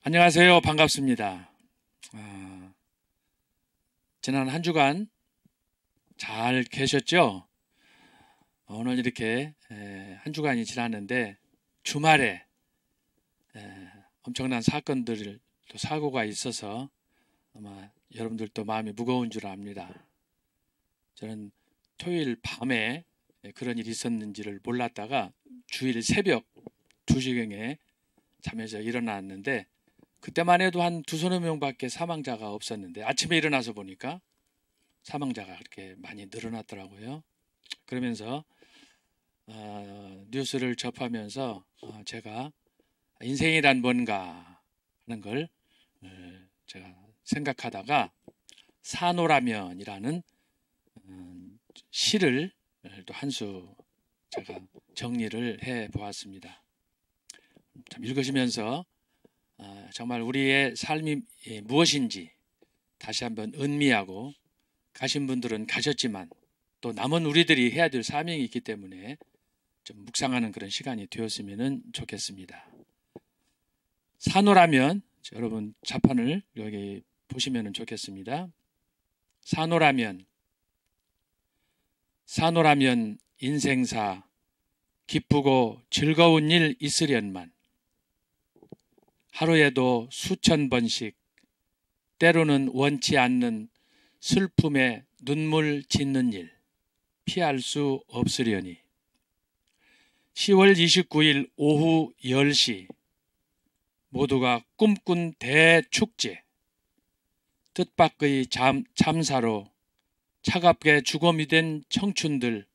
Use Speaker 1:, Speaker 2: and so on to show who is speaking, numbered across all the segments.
Speaker 1: 안녕하세요. 반갑습니다. 지난 한 주간 잘 계셨죠? 오늘 이렇게 한 주간이 지났는데 주말에 엄청난 사건들 또 사고가 있어서 아마 여러분들도 마음이 무거운 줄 압니다. 저는 토요일 밤에 그런 일이 있었는지를 몰랐다가 주일 새벽 2시경에 잠에서 일어났는데 그때만 해도 한 두서너 명밖에 사망자가 없었는데 아침에 일어나서 보니까 사망자가 그렇게 많이 늘어났더라고요. 그러면서 뉴스를 접하면서 제가 인생이란 뭔가 하는 걸 제가 생각하다가 사노라면이라는 시를 또 한 수 제가 정리를 해 보았습니다. 참 읽으시면서 정말 우리의 삶이 무엇인지 다시 한번 음미하고 가신 분들은 가셨지만 또 남은 우리들이 해야 될 사명이 있기 때문에 좀 묵상하는 그런 시간이 되었으면 좋겠습니다. 사노라면 여러분 자판을 여기 보시면 좋겠습니다. 사노라면 인생사 기쁘고 즐거운 일 있으련만 하루에도 수천 번씩 때로는 원치 않는 슬픔에 눈물 짓는 일 피할 수 없으려니 10월 29일 오후 10시 모두가 꿈꾼 대축제 뜻밖의 참사로 차갑게 죽음이 된 청춘들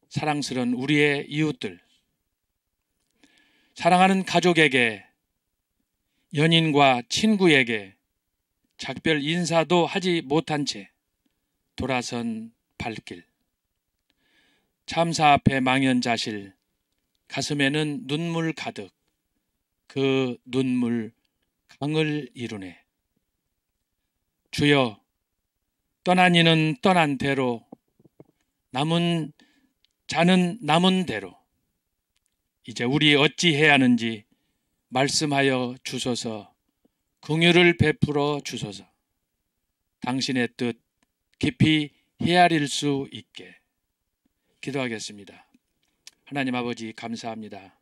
Speaker 1: 사랑스러운 우리의 이웃들 사랑하는 가족에게 연인과 친구에게 작별 인사도 하지 못한 채 돌아선 발길 참사 앞에 망연자실 가슴에는 눈물 가득 그 눈물 강을 이루네 주여 떠난 이는 떠난 대로 남은 자는 남은 대로 이제 우리 어찌해야 하는지 말씀하여 주소서 긍휼을 베풀어 주소서 당신의 뜻 깊이 헤아릴 수 있게 기도하겠습니다. 하나님 아버지 감사합니다.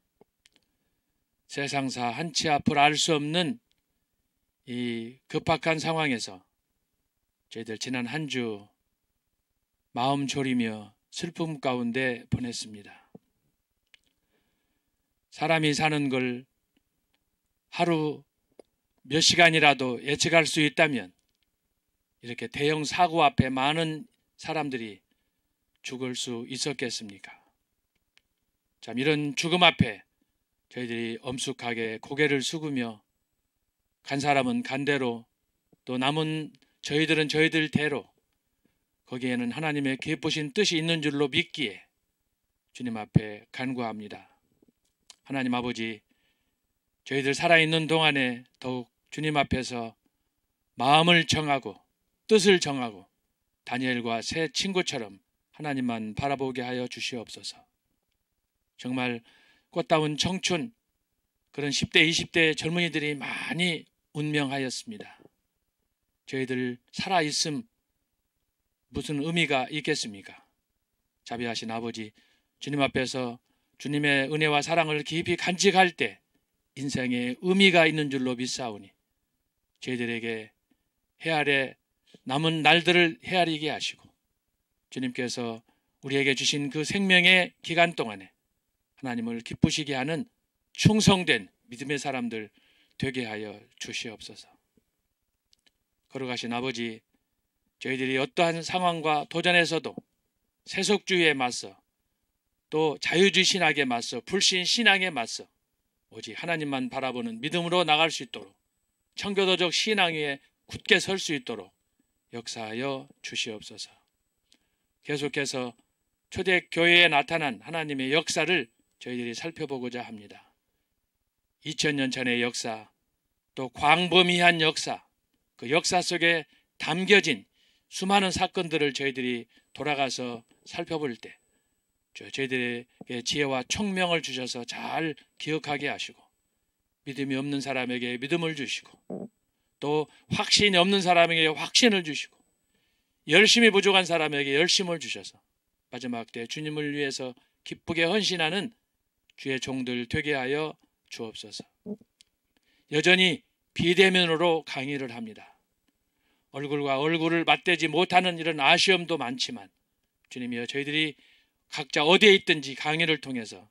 Speaker 1: 세상사 한치 앞을 알 수 없는 이 급박한 상황에서 저희들 지난 한 주 마음 졸이며 슬픔 가운데 보냈습니다. 사람이 사는 걸 하루 몇 시간이라도 예측할 수 있다면 이렇게 대형 사고 앞에 많은 사람들이 죽을 수 있었겠습니까? 참 이런 죽음 앞에 저희들이 엄숙하게 고개를 숙이며 간 사람은 간 대로 또 남은 저희들은 저희들대로 거기에는 하나님의 기쁘신 뜻이 있는 줄로 믿기에 주님 앞에 간구합니다. 하나님 아버지 저희들 살아있는 동안에 더욱 주님 앞에서 마음을 정하고 뜻을 정하고 다니엘과 새 친구처럼 하나님만 바라보게 하여 주시옵소서. 정말 꽃다운 청춘 그런 10대 20대 젊은이들이 많이 운명하였습니다. 저희들 살아있음 무슨 의미가 있겠습니까? 자비하신 아버지 주님 앞에서 주님의 은혜와 사랑을 깊이 간직할 때 인생에 의미가 있는 줄로 믿사오니 저희들에게 헤아려 남은 날들을 헤아리게 하시고 주님께서 우리에게 주신 그 생명의 기간 동안에 하나님을 기쁘시게 하는 충성된 믿음의 사람들 되게 하여 주시옵소서. 걸어가신 아버지 저희들이 어떠한 상황과 도전에서도 세속주의에 맞서 또 자유주의 신학에 맞서 불신 신앙에 맞서 오직 하나님만 바라보는 믿음으로 나갈 수 있도록 청교도적 신앙 위에 굳게 설 수 있도록 역사하여 주시옵소서. 계속해서 초대교회에 나타난 하나님의 역사를 저희들이 살펴보고자 합니다. 2000년 전의 역사 또 광범위한 역사 그 역사 속에 담겨진 수많은 사건들을 저희들이 돌아가서 살펴볼 때 저희들에게 지혜와 총명을 주셔서 잘 기억하게 하시고 믿음이 없는 사람에게 믿음을 주시고, 또 확신이 없는 사람에게 확신을 주시고, 열심이 부족한 사람에게 열심을 주셔서 마지막 때 주님을 위해서 기쁘게 헌신하는 주의 종들 되게 하여 주옵소서. 여전히 비대면으로 강의를 합니다. 얼굴과 얼굴을 맞대지 못하는 이런 아쉬움도 많지만 주님이여, 저희들이 각자 어디에 있든지 강의를 통해서,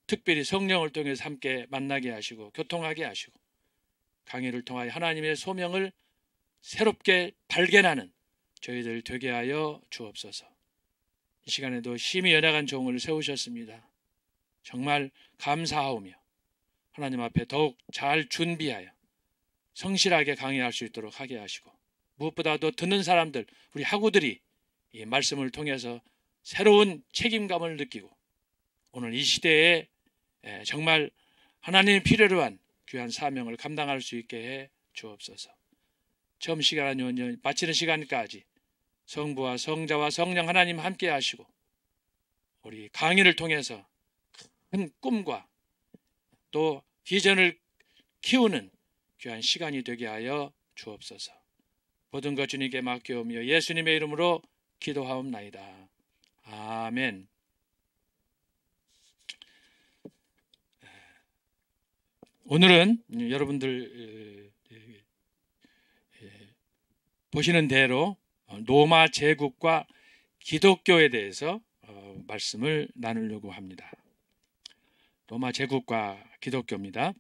Speaker 1: 특별히 성령을 통해서 함께 만나게 하시고 교통하게 하시고, 강의를 통하여 하나님의 소명을 새롭게 발견하는 저희들 되게 하여 주옵소서. 이 시간에도 심히 연약한 종을 세우셨습니다. 정말 감사하오며 하나님 앞에 더욱 잘 준비하여 성실하게 강의할 수 있도록 하게 하시고, 무엇보다도 듣는 사람들, 우리 학우들이 이 말씀을 통해서 새로운 책임감을 느끼고 오늘 이 시대에 정말 하나님의 필요로 한 귀한 사명을 감당할 수 있게 해 주옵소서. 처음 시간 마치는 시간까지 성부와 성자와 성령 하나님 함께 하시고, 우리 강의를 통해서 큰 꿈과 또 비전을 키우는 귀한 시간이 되게 하여 주옵소서. 모든 것 주님께 맡겨오며 예수님의 이름으로 기도하옵나이다. 아멘. 오늘은 여러분들 보시는 대로 로마 제국과 기독교에 대해서 말씀을 나누려고 합니다. 로마 제국과 기독교입니다.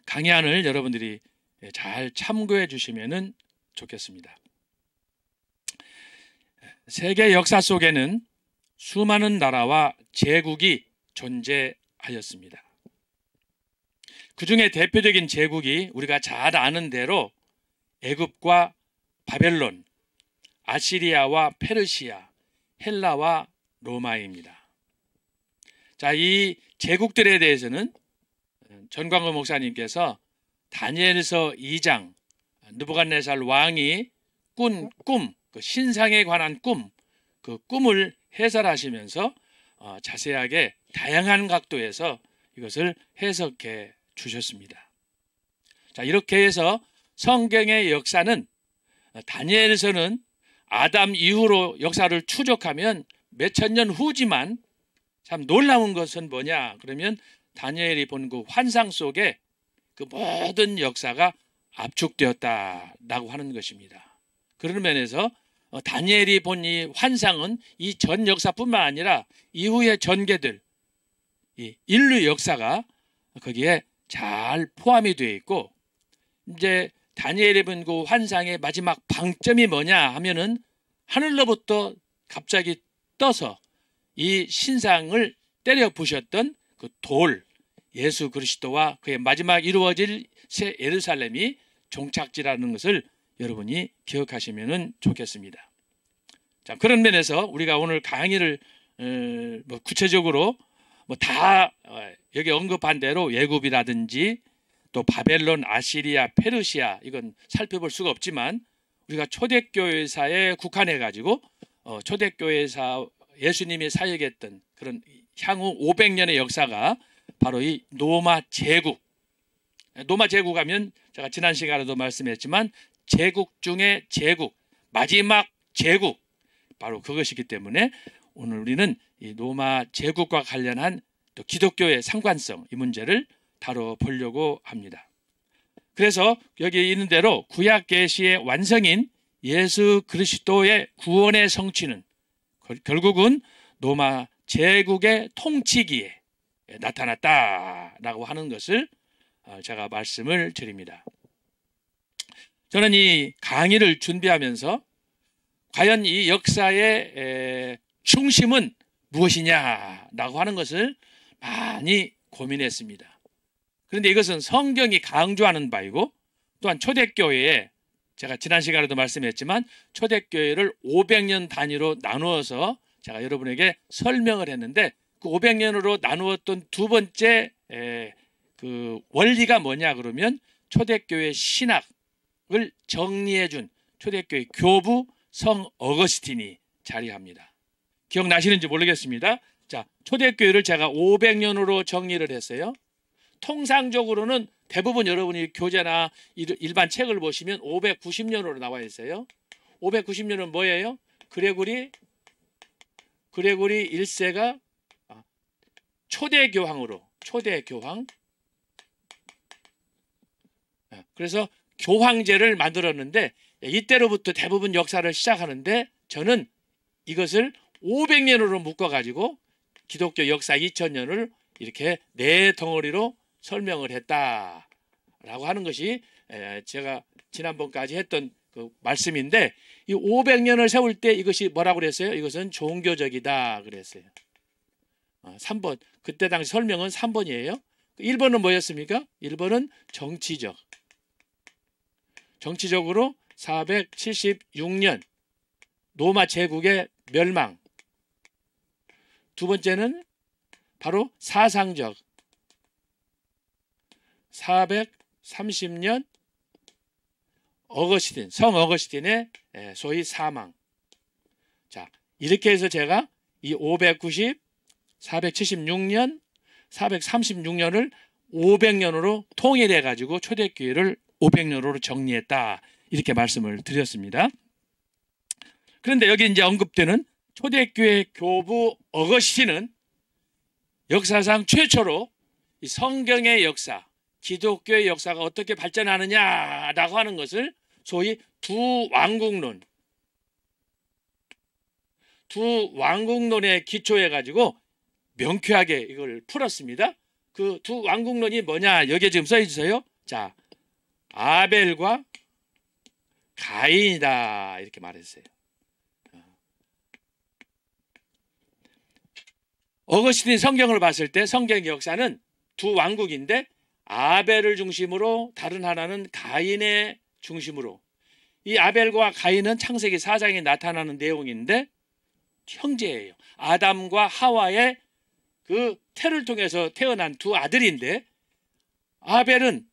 Speaker 1: 강의안을 여러분들이 잘 참고해 주시면 좋겠습니다. 세계 역사 속에는 수많은 나라와 제국이 존재하였습니다. 그 중에 대표적인 제국이 우리가 잘 아는 대로 애굽과 바벨론, 아시리아와 페르시아, 헬라와 로마입니다. 자, 이 제국들에 대해서는 전광호 목사님께서 다니엘서 2장 느부갓네살 왕이 꾼 꿈, 그 신상에 관한 꿈, 그 꿈을 해설하시면서 자세하게 다양한 각도에서 이것을 해석해 주셨습니다. 자, 이렇게 해서 성경의 역사는, 다니엘서는 아담 이후로 역사를 추적하면 몇천 년 후지만 참 놀라운 것은 뭐냐 그러면 다니엘이 본 그 환상 속에 그 모든 역사가 압축되었다라고 하는 것입니다. 그런 면에서 다니엘이 본 이 환상은 이 전 역사뿐만 아니라 이후의 전개들, 이 인류 역사가 거기에 잘 포함이 되어 있고, 이제 다니엘이 본 그 환상의 마지막 방점이 뭐냐 하면은 하늘로부터 갑자기 떠서 이 신상을 때려 부셨던 그 돌, 예수 그리스도와 그의 마지막 이루어질 새 예루살렘이 종착지라는 것을 여러분이 기억하시면 좋겠습니다. 자, 그런 면에서 우리가 오늘 강의를 구체적으로 다 여기 언급한 대로 애굽이라든지 또 바벨론, 아시리아, 페르시아, 이건 살펴볼 수가 없지만 우리가 초대교회사에 국한해 가지고 초대교회사 예수님이 사역했던 그런 향후 500년의 역사가 바로 이 로마 제국. 로마 제국 하면 제가 지난 시간에도 말씀했지만 제국 중에 제국, 마지막 제국, 바로 그것이기 때문에 오늘 우리는 이 로마 제국과 관련한 또 기독교의 상관성, 이 문제를 다뤄보려고 합니다. 그래서 여기 있는 대로 구약 계시의 완성인 예수 그리스도의 구원의 성취는 결국은 로마 제국의 통치기에 나타났다라고 하는 것을 제가 말씀을 드립니다. 저는 이 강의를 준비하면서 과연 이 역사의 중심은 무엇이냐라고 하는 것을 많이 고민했습니다. 그런데 이것은 성경이 강조하는 바이고, 또한 초대교회에 제가 지난 시간에도 말씀했지만 초대교회를 500년 단위로 나누어서 제가 여러분에게 설명을 했는데, 그 500년으로 나누었던 두 번째 그 원리가 뭐냐 그러면 초대교회 신학을 정리해 준 초대교회 교부 성 어거스틴이 자리합니다. 기억나시는지 모르겠습니다. 자, 초대교회를 제가 500년으로 정리를 했어요. 통상적으로는 대부분 여러분이 교재나 일반 책을 보시면 590년으로 나와 있어요. 590년은 뭐예요? 그레고리 1세가 초대 교황으로, 초대 교황. 그래서 교황제를 만들었는데 이때로부터 대부분 역사를 시작하는데 저는 이것을 500년으로 묶어가지고 기독교 역사 2000년을 이렇게 네 덩어리로 설명을 했다라고 하는 것이 제가 지난번까지 했던 그 말씀인데, 이 500년을 세울 때 이것이 뭐라고 그랬어요? 이것은 종교적이다 그랬어요. 3번. 그때 당시 설명은 3번이에요. 1번은 뭐였습니까? 1번은 정치적. 정치적으로 476년 로마 제국의 멸망. 두 번째는 바로 사상적. 430년 어거스틴, 성 어거스틴의 소위 사망. 자, 이렇게 해서 제가 이 590, 476년, 436년을 500년으로 통일해 가지고 초대교회를 500년으로 정리했다. 이렇게 말씀을 드렸습니다. 그런데 여기 이제 언급되는 초대교회 교부 어거스틴은 역사상 최초로 이 성경의 역사, 기독교의 역사가 어떻게 발전하느냐라고 하는 것을 소위 두 왕국론에 기초해 가지고 명쾌하게 이걸 풀었습니다. 그 두 왕국론이 뭐냐? 여기에 지금 써 있어요. 자, 아벨과 가인이다 이렇게 말했어요. 어거스틴이 성경을 봤을 때 성경의 역사는 두 왕국인데 아벨을 중심으로 다른 하나는 가인의 중심으로, 이 아벨과 가인은 창세기 4장에 나타나는 내용인데 형제예요. 아담과 하와의 그 태를 통해서 태어난 두 아들인데, 아벨은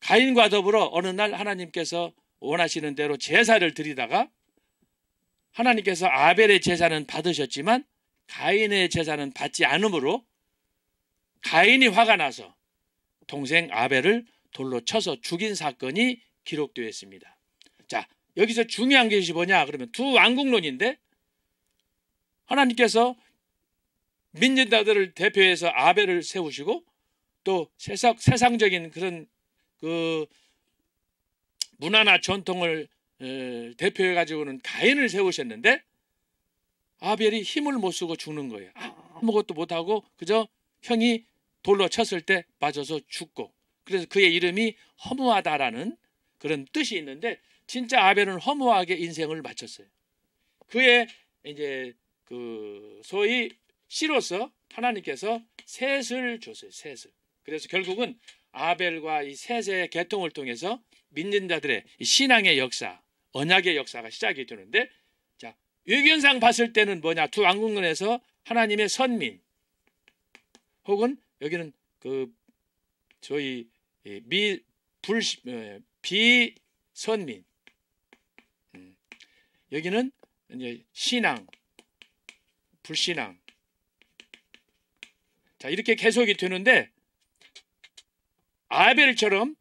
Speaker 1: 가인과 더불어 어느 날 하나님께서 원하시는 대로 제사를 드리다가 하나님께서 아벨의 제사는 받으셨지만 가인의 제사는 받지 않으므로 가인이 화가 나서 동생 아벨을 돌로 쳐서 죽인 사건이 기록되어 있습니다. 자, 여기서 중요한 것이 뭐냐 그러면 두 왕국론인데, 하나님께서 민진다들을 대표해서 아벨을 세우시고 또 세상적인 그런 그 문화나 전통을 대표해 가지고는 가인을 세우셨는데, 아벨이 힘을 못 쓰고 죽는 거예요. 아무것도 못하고 그저 형이 돌로 쳤을 때 맞아서 죽고, 그래서 그의 이름이 허무하다라는 그런 뜻이 있는데, 진짜 아벨은 허무하게 인생을 마쳤어요. 그의 이제 그 소위 씨로서 하나님께서 셋을 줬어요. 셋을. 그래서 결국은 아벨과 이 셋의 계통을 통해서 믿는 자들의 신앙의 역사, 언약의 역사가 시작이 되는데, 자, 유견상 봤을 때는 뭐냐? 두 왕국론에서 하나님의 선민, 혹은 여기는 그 저희 비선민, 여기는 이제 신앙, 불신앙. 자, 이렇게 계속이 되는데, 아벨처럼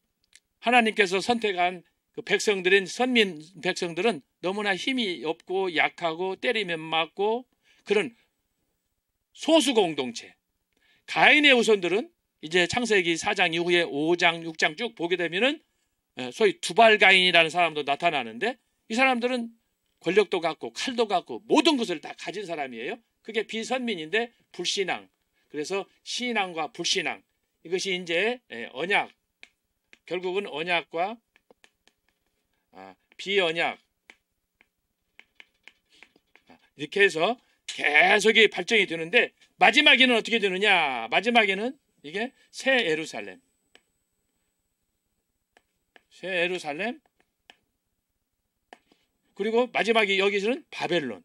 Speaker 1: 하나님께서 선택한 그 백성들인 선민 백성들은 너무나 힘이 없고 약하고 때리면 맞고 그런 소수 공동체. 가인의 후손들은 이제 창세기 4장 이후에 5장, 6장 쭉 보게 되면은 소위 두발가인이라는 사람도 나타나는데, 이 사람들은 권력도 갖고 칼도 갖고 모든 것을 다 가진 사람이에요. 그게 비선민인데 불신앙. 그래서 신앙과 불신앙, 이것이 이제 언약, 결국은 언약과 비언약, 이렇게 해서 계속이 발전이 되는데, 마지막에는 어떻게 되느냐? 마지막에는 이게 새 예루살렘, 그리고 마지막에 여기서는 바벨론,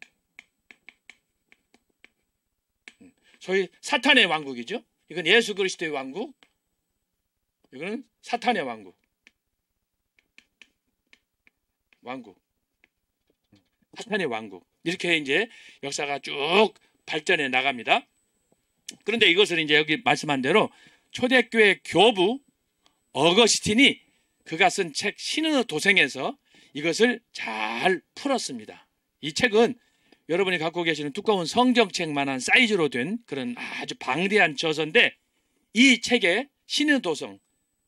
Speaker 1: 소위 사탄의 왕국이죠. 이건 예수 그리스도의 왕국, 이거는 사탄의 왕국, 사탄의 왕국. 이렇게 이제 역사가 쭉 발전해 나갑니다. 그런데 이것을 이제 여기 말씀한 대로 초대교회 교부 어거스틴이 그가 쓴 책 신의 도생에서 이것을 잘 풀었습니다. 이 책은 여러분이 갖고 계시는 두꺼운 성경책만한 사이즈로 된 그런 아주 방대한 저서인데, 이 책의 신의 도성,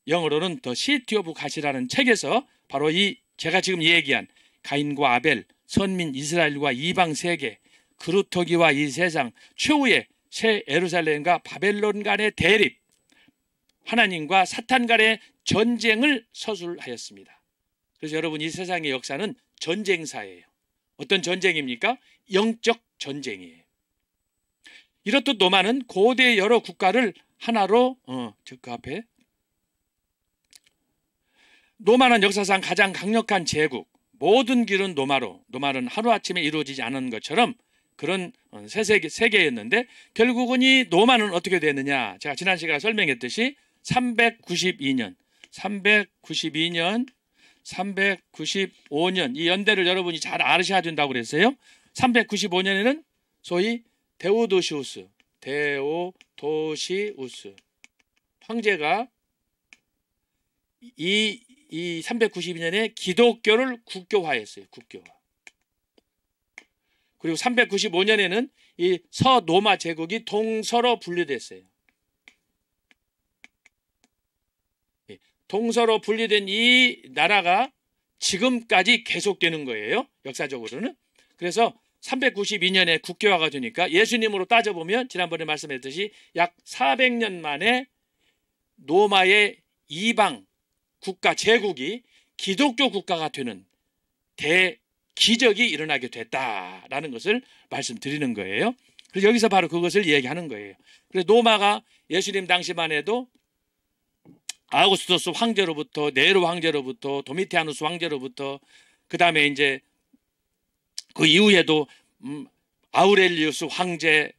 Speaker 1: 영어로는 The City of God이라는 책에서 바로 이 제가 지금 얘기한 가인과 아벨, 선민 이스라엘과 이방 세계, 그루터기와 이 세상, 최후의 새 예루살렘과 바벨론 간의 대립, 하나님과 사탄 간의 전쟁을 서술하였습니다. 그래서 여러분, 이 세상의 역사는 전쟁사예요. 어떤 전쟁입니까? 영적 전쟁이에요. 이렇듯 로마는 고대 여러 국가를 하나로 그 앞에 로마는 역사상 가장 강력한 제국, 모든 길은 로마는 하루아침에 이루어지지 않은 것처럼 그런 세계였는데, 결국은 이 로마는 어떻게 됐느냐, 제가 지난 시간에 설명했듯이 392년, 395년 이 연대를 여러분이 잘 아셔야 된다고 그랬어요. 395년에는 소위 데오도시우스 황제가 이 392년에 기독교를 국교화했어요. 국교화. 그리고 395년에는 이 서로마 제국이 동서로 분리됐어요. 동서로 분리된 이 나라가 지금까지 계속되는 거예요. 역사적으로는. 그래서 392년에 국교화가 되니까 예수님으로 따져보면 지난번에 말씀했듯이 약 400년 만에 로마의 이방 국가 제국이 기독교 국가가 되는 대기적이 일어나게 됐다라는 것을 말씀드리는 거예요. 그래서 여기서 바로 그것을 얘기하는 거예요. 그래서 로마가 예수님 당시만 해도 아우구스토스 황제로부터, 네로 황제로부터, 도미티아누스 황제로부터, 그 다음에 이제 그 이후에도 아우렐리우스 황제,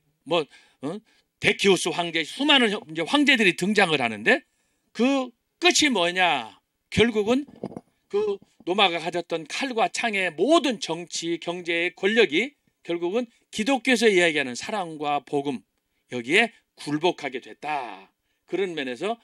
Speaker 1: 데키우스 황제, 수많은 이제 황제들이 등장을 하는데, 그 끝이 뭐냐? 결국은 그 로마가 가졌던 칼과 창의 모든 정치, 경제의 권력이 결국은 기독교에서 이야기하는 사랑과 복음, 여기에 굴복하게 됐다. 그런 면에서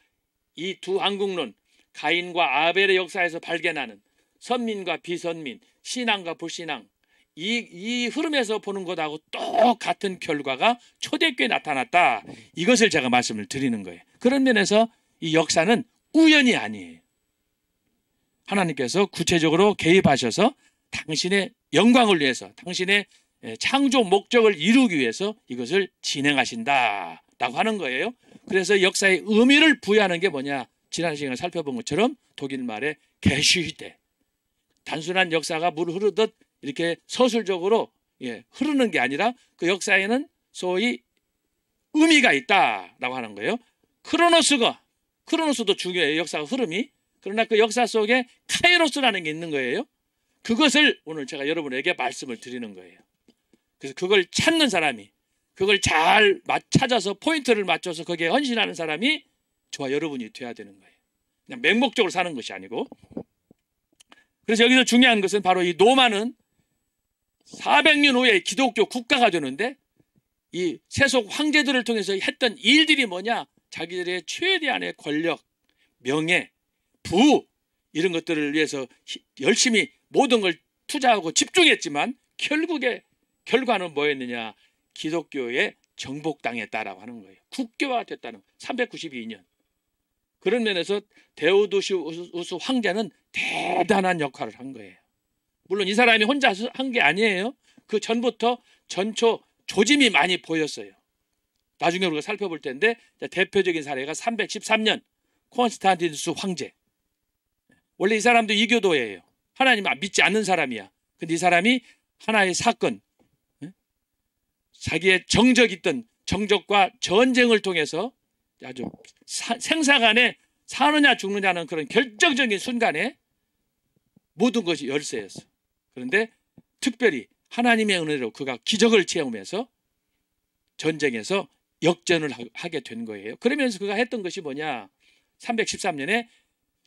Speaker 1: 이 두 왕국론, 가인과 아벨의 역사에서 발견하는 선민과 비선민, 신앙과 불신앙, 이 흐름에서 보는 것하고 똑같은 결과가 초대교회에 나타났다. 이것을 제가 말씀을 드리는 거예요. 그런 면에서 이 역사는 우연이 아니에요. 하나님께서 구체적으로 개입하셔서 당신의 영광을 위해서, 당신의 창조 목적을 이루기 위해서 이것을 진행하신다라고 하는 거예요. 그래서 역사의 의미를 부여하는 게 뭐냐? 지난 시간에 살펴본 것처럼 독일 말의 게슈히테, 단순한 역사가 물 흐르듯 이렇게 서술적으로 흐르는 게 아니라 그 역사에는 소위 의미가 있다라고 하는 거예요. 크로노스도 중요해요. 역사 흐름이. 그러나 그 역사 속에 카이로스라는 게 있는 거예요. 그것을 오늘 제가 여러분에게 말씀을 드리는 거예요. 그래서 그걸 찾는 사람이, 그걸 잘 찾아서 포인트를 맞춰서 거기에 헌신하는 사람이 저와 여러분이 돼야 되는 거예요. 그냥 맹목적으로 사는 것이 아니고. 그래서 여기서 중요한 것은 바로 이 로마는 400년 후에 기독교 국가가 되는데, 이 세속 황제들을 통해서 했던 일들이 뭐냐? 자기들의 최대한의 권력, 명예, 부, 이런 것들을 위해서 열심히 모든 걸 투자하고 집중했지만 결국에 결과는 뭐였느냐? 기독교의 정복당했다라고 하는 거예요. 국교화 됐다는 392년. 그런 면에서 데오도시우스 황제는 대단한 역할을 한 거예요. 물론 이 사람이 혼자 한 게 아니에요. 그 전부터 전초 조짐이 많이 보였어요. 나중에 우리가 살펴볼 텐데, 대표적인 사례가 313년 콘스탄티누스 황제. 원래 이 사람도 이교도예요. 하나님 믿지 않는 사람이야. 근데 이 사람이 하나의 사건, 자기의 정적 있던 정적과 전쟁을 통해서 아주 생사간에 사느냐 죽느냐는 그런 결정적인 순간에 모든 것이 열쇠였어. 그런데 특별히 하나님의 은혜로 그가 기적을 체험해서 전쟁에서 역전을 하게 된 거예요. 그러면서 그가 했던 것이 뭐냐? 313년에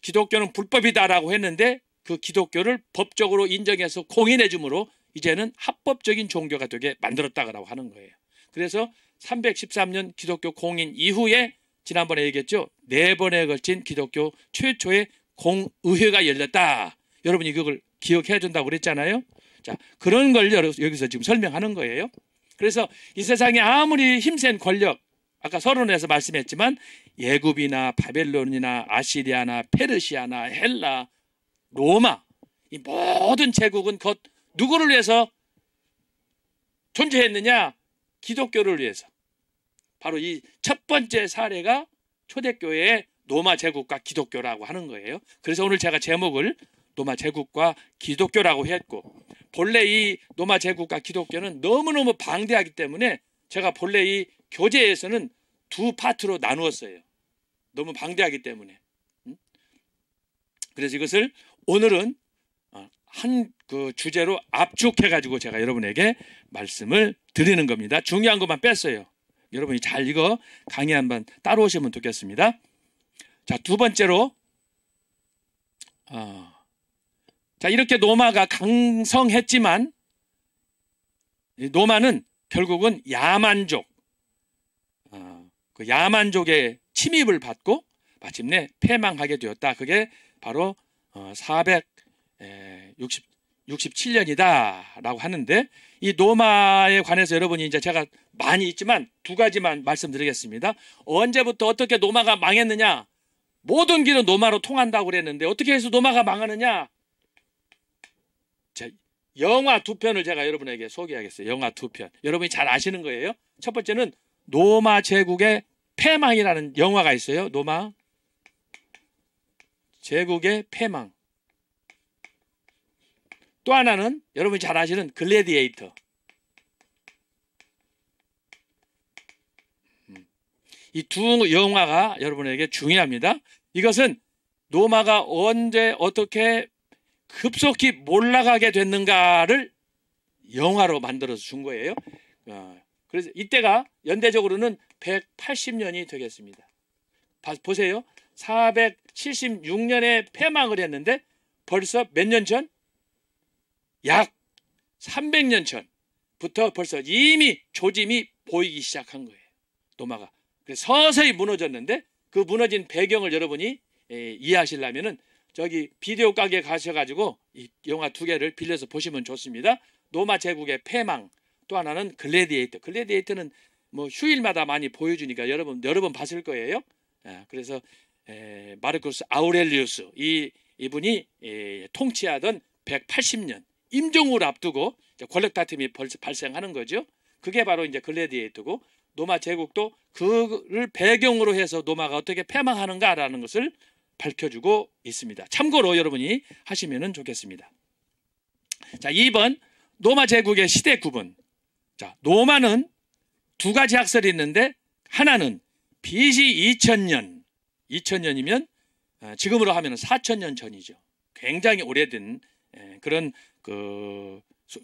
Speaker 1: 기독교는 불법이다라고 했는데 그 기독교를 법적으로 인정해서 공인해 주므로 이제는 합법적인 종교가 되게 만들었다고 하는 거예요. 그래서 313년 기독교 공인 이후에 지난번에 얘기했죠. 4번에 걸친 기독교 최초의 공의회가 열렸다. 여러분이 이걸 기억해 준다고 그랬잖아요. 자, 그런 걸 여기서 지금 설명하는 거예요. 그래서 이 세상에 아무리 힘센 권력, 아까 서론에서 말씀했지만 예굽이나 바벨론이나 아시리아나 페르시아나 헬라, 로마, 이 모든 제국은 곧 누구를 위해서 존재했느냐? 기독교를 위해서. 바로 이 첫 번째 사례가 초대교회의 로마 제국과 기독교라고 하는 거예요. 그래서 오늘 제가 제목을 로마 제국과 기독교라고 했고, 본래 이 로마 제국과 기독교는 너무너무 방대하기 때문에 제가 본래 이 교재에서는 2파트로 나누었어요. 너무 방대하기 때문에. 그래서 이것을 오늘은 한 그 주제로 압축해가지고 제가 여러분에게 말씀을 드리는 겁니다. 중요한 것만 뺐어요. 여러분이 잘 이거 강의 한번 따라오시면 좋겠습니다. 자, 두 번째로 자, 이렇게 로마가 강성했지만 로마는 결국은 야만족, 그 야만족의 침입을 받고 마침내 패망하게 되었다. 그게 바로 467년이다 라고 하는데, 이 로마에 관해서 여러분이 이제 제가 많이 있지만 2가지만 말씀드리겠습니다. 언제부터 어떻게 로마가 망했느냐? 모든 길은 로마로 통한다고 그랬는데 어떻게 해서 로마가 망하느냐? 자, 영화 2편을 제가 여러분에게 소개하겠어요. 영화 2편. 여러분이 잘 아시는 거예요. 첫 번째는 로마 제국의 패망이라는 영화가 있어요. 로마 제국의 패망. 또 하나는 여러분이 잘 아시는 글래디에이터. 이 2 영화가 여러분에게 중요합니다. 이것은 로마가 언제 어떻게 급속히 몰락하게 됐는가를 영화로 만들어서 준 거예요. 그래서 이때가 연대적으로는 180년이 되겠습니다. 보세요. 476년에 패망을 했는데 벌써 몇 년 전? 약 300년 전부터 벌써 이미 조짐이 보이기 시작한 거예요. 로마가. 그래서 서서히 무너졌는데 그 무너진 배경을 여러분이 이해하시려면은 저기 비디오 가게에 가셔가지고 이 영화 2개를 빌려서 보시면 좋습니다. 로마 제국의 패망, 또 하나는 글래디에이터. 글래디에이터는 뭐 휴일마다 많이 보여주니까 여러 번 봤을 거예요. 그래서 마르쿠스 아우렐리우스 이분이 통치하던 180년 임종을 앞두고 권력 다툼이 발생하는 거죠. 그게 바로 이제 글래디에이터고, 로마 제국도 그를 배경으로 해서 로마가 어떻게 패망하는가라는 것을 밝혀주고 있습니다. 참고로 여러분이 하시면 좋겠습니다. 자, 2번 로마 제국의 시대 구분. 자, 로마는 2가지 학설이 있는데, 하나는 BC 2000년이면 지금으로 하면 4000년 전이죠. 굉장히 오래된 그런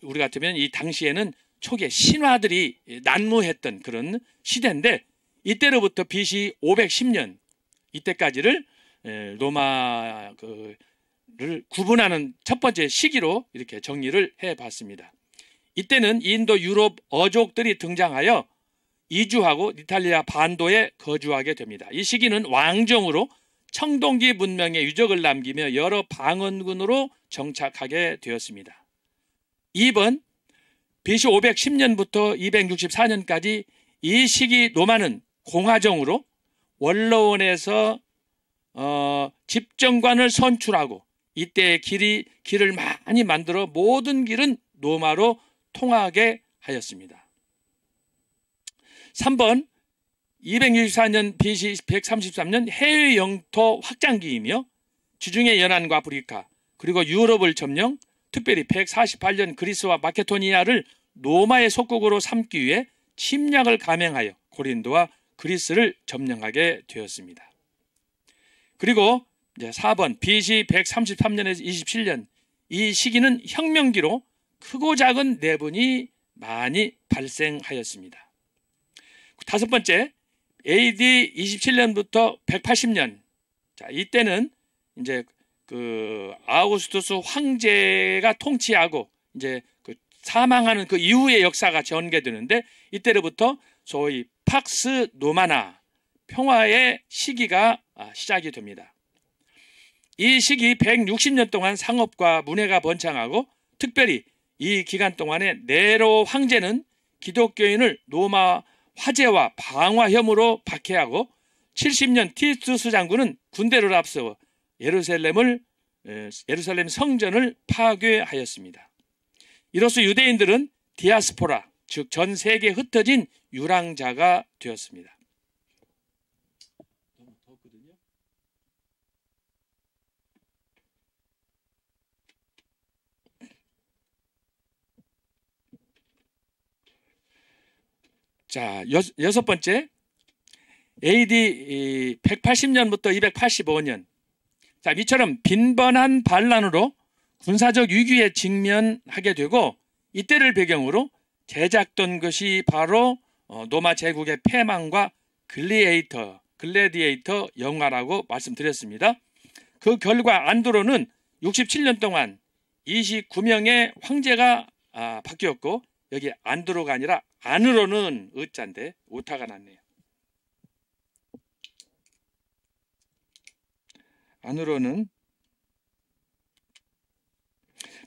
Speaker 1: 우리 같으면 이 당시에는 초기에 신화들이 난무했던 그런 시대인데, 이때로부터 BC 510년 이때까지를 로마를 구분하는 첫 번째 시기로 이렇게 정리를 해봤습니다. 이때는 인도 유럽 어족들이 등장하여 이주하고 이탈리아 반도에 거주하게 됩니다. 이 시기는 왕정으로 청동기 문명의 유적을 남기며 여러 방언군으로 정착하게 되었습니다. 2번 BC 510년부터 264년까지 이 시기 로마는 공화정으로 원로원에서 집정관을 선출하고 이때 길을 많이 만들어 모든 길은 로마로 통하게 하였습니다. 3번 264년 BC 133년 해외 영토 확장기이며 지중해 연안과 아프리카 그리고 유럽을 점령, 특별히 148년 그리스와 마케도니아를 로마의 속국으로 삼기 위해 침략을 감행하여 고린도와 그리스를 점령하게 되었습니다. 그리고 이제 4번 BC 133년에서 27년 이 시기는 혁명기로 크고 작은 내분이 많이 발생하였습니다. 5번째 AD 27년부터 180년. 자, 이때는 이제 그 아우구스투스 황제가 통치하고 이제 그 사망하는 그 이후의 역사가 전개되는데, 이때로부터 소위 팍스 노마나 평화의 시기가 시작이 됩니다. 이 시기 160년 동안 상업과 문해가 번창하고 특별히 이 기간 동안에 네로 황제는 기독교인을 로마 화재와 방화 혐의로 박해하고 70년 티투스 장군은 군대를 앞서 예루살렘 성전을 파괴하였습니다. 이로써 유대인들은 디아스포라, 즉 전 세계에 흩어진 유랑자가 되었습니다. 너무 덥거든요. 자, 여섯 번째, AD 180년부터 285년. 자, 이처럼 빈번한 반란으로 군사적 위기에 직면하게 되고 이때를 배경으로 제작된 것이 바로 로마 제국의 패망과 글래디에이터 영화라고 말씀드렸습니다. 그 결과 안드로는 67년 동안 29명의 황제가 바뀌었고 여기 안드로가 아니라 안으로는 의자인데 오타가 났네요. 안으로는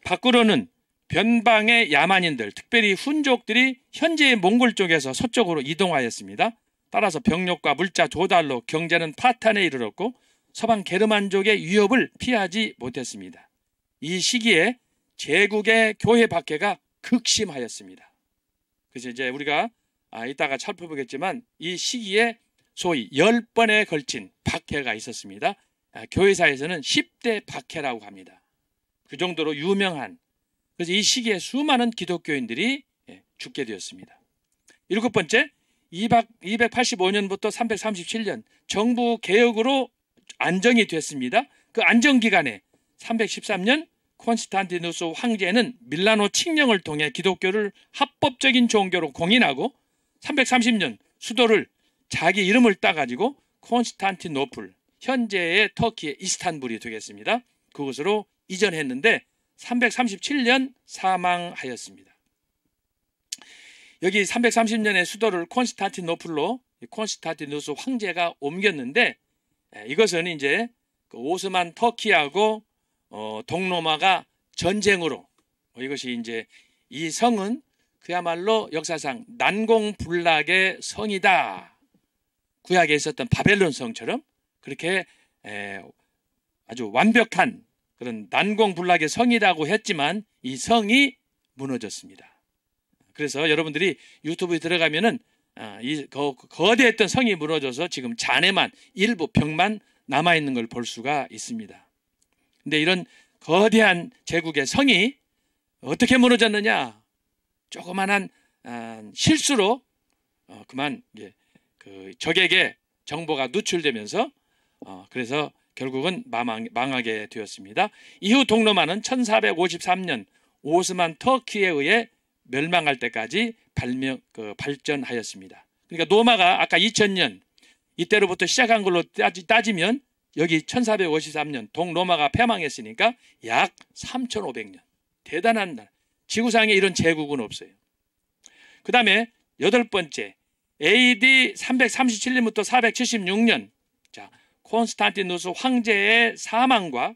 Speaker 1: 밖으로는 변방의 야만인들, 특별히 훈족들이 현재의 몽골 쪽에서 서쪽으로 이동하였습니다. 따라서 병력과 물자 조달로 경제는 파탄에 이르렀고 서방 게르만족의 위협을 피하지 못했습니다. 이 시기에 제국의 교회 박해가 극심하였습니다. 그래서 이제 우리가 이따가 살펴보겠지만 이 시기에 소위 10번에 걸친 박해가 있었습니다. 교회사에서는 10대 박해라고 합니다. 그 정도로 유명한, 그래서 이 시기에 수많은 기독교인들이 죽게 되었습니다. 일곱 번째, 285년부터 337년 정부 개혁으로 안정이 됐습니다. 그 안정 기간에 313년 콘스탄티누스 황제는 밀라노 칙령을 통해 기독교를 합법적인 종교로 공인하고 330년 수도를 자기 이름을 따가지고 콘스탄티노플, 현재의 터키의 이스탄불이 되겠습니다. 그곳으로 이전했는데 337년 사망하였습니다. 여기 330년의 수도를 콘스탄티노플로 콘스탄티누스 황제가 옮겼는데 이것은 이제 그 오스만 터키하고 동로마가 전쟁으로 이것이 이제 이 성은 그야말로 역사상 난공불락의 성이다. 구약에 있었던 바벨론 성처럼 그렇게 아주 완벽한 그런 난공불락의 성이라고 했지만 이 성이 무너졌습니다. 그래서 여러분들이 유튜브에 들어가면은 이 거대했던 성이 무너져서 지금 잔해만 일부 벽만 남아있는 걸 볼 수가 있습니다. 근데 이런 거대한 제국의 성이 어떻게 무너졌느냐? 조그만한 실수로 그만 그 적에게 정보가 누출되면서 그래서 결국은 망하게 되었습니다. 이후 동로마는 1453년 오스만 터키에 의해 멸망할 때까지 발전하였습니다. 그러니까 로마가 아까 2000년 이때로부터 시작한 걸로 따지면 여기 1453년 동로마가 패망했으니까 약 3500년. 대단한 날. 지구상에 이런 제국은 없어요. 그 다음에 여덟 번째 AD 337년부터 476년 자 콘스탄티누스 황제의 사망과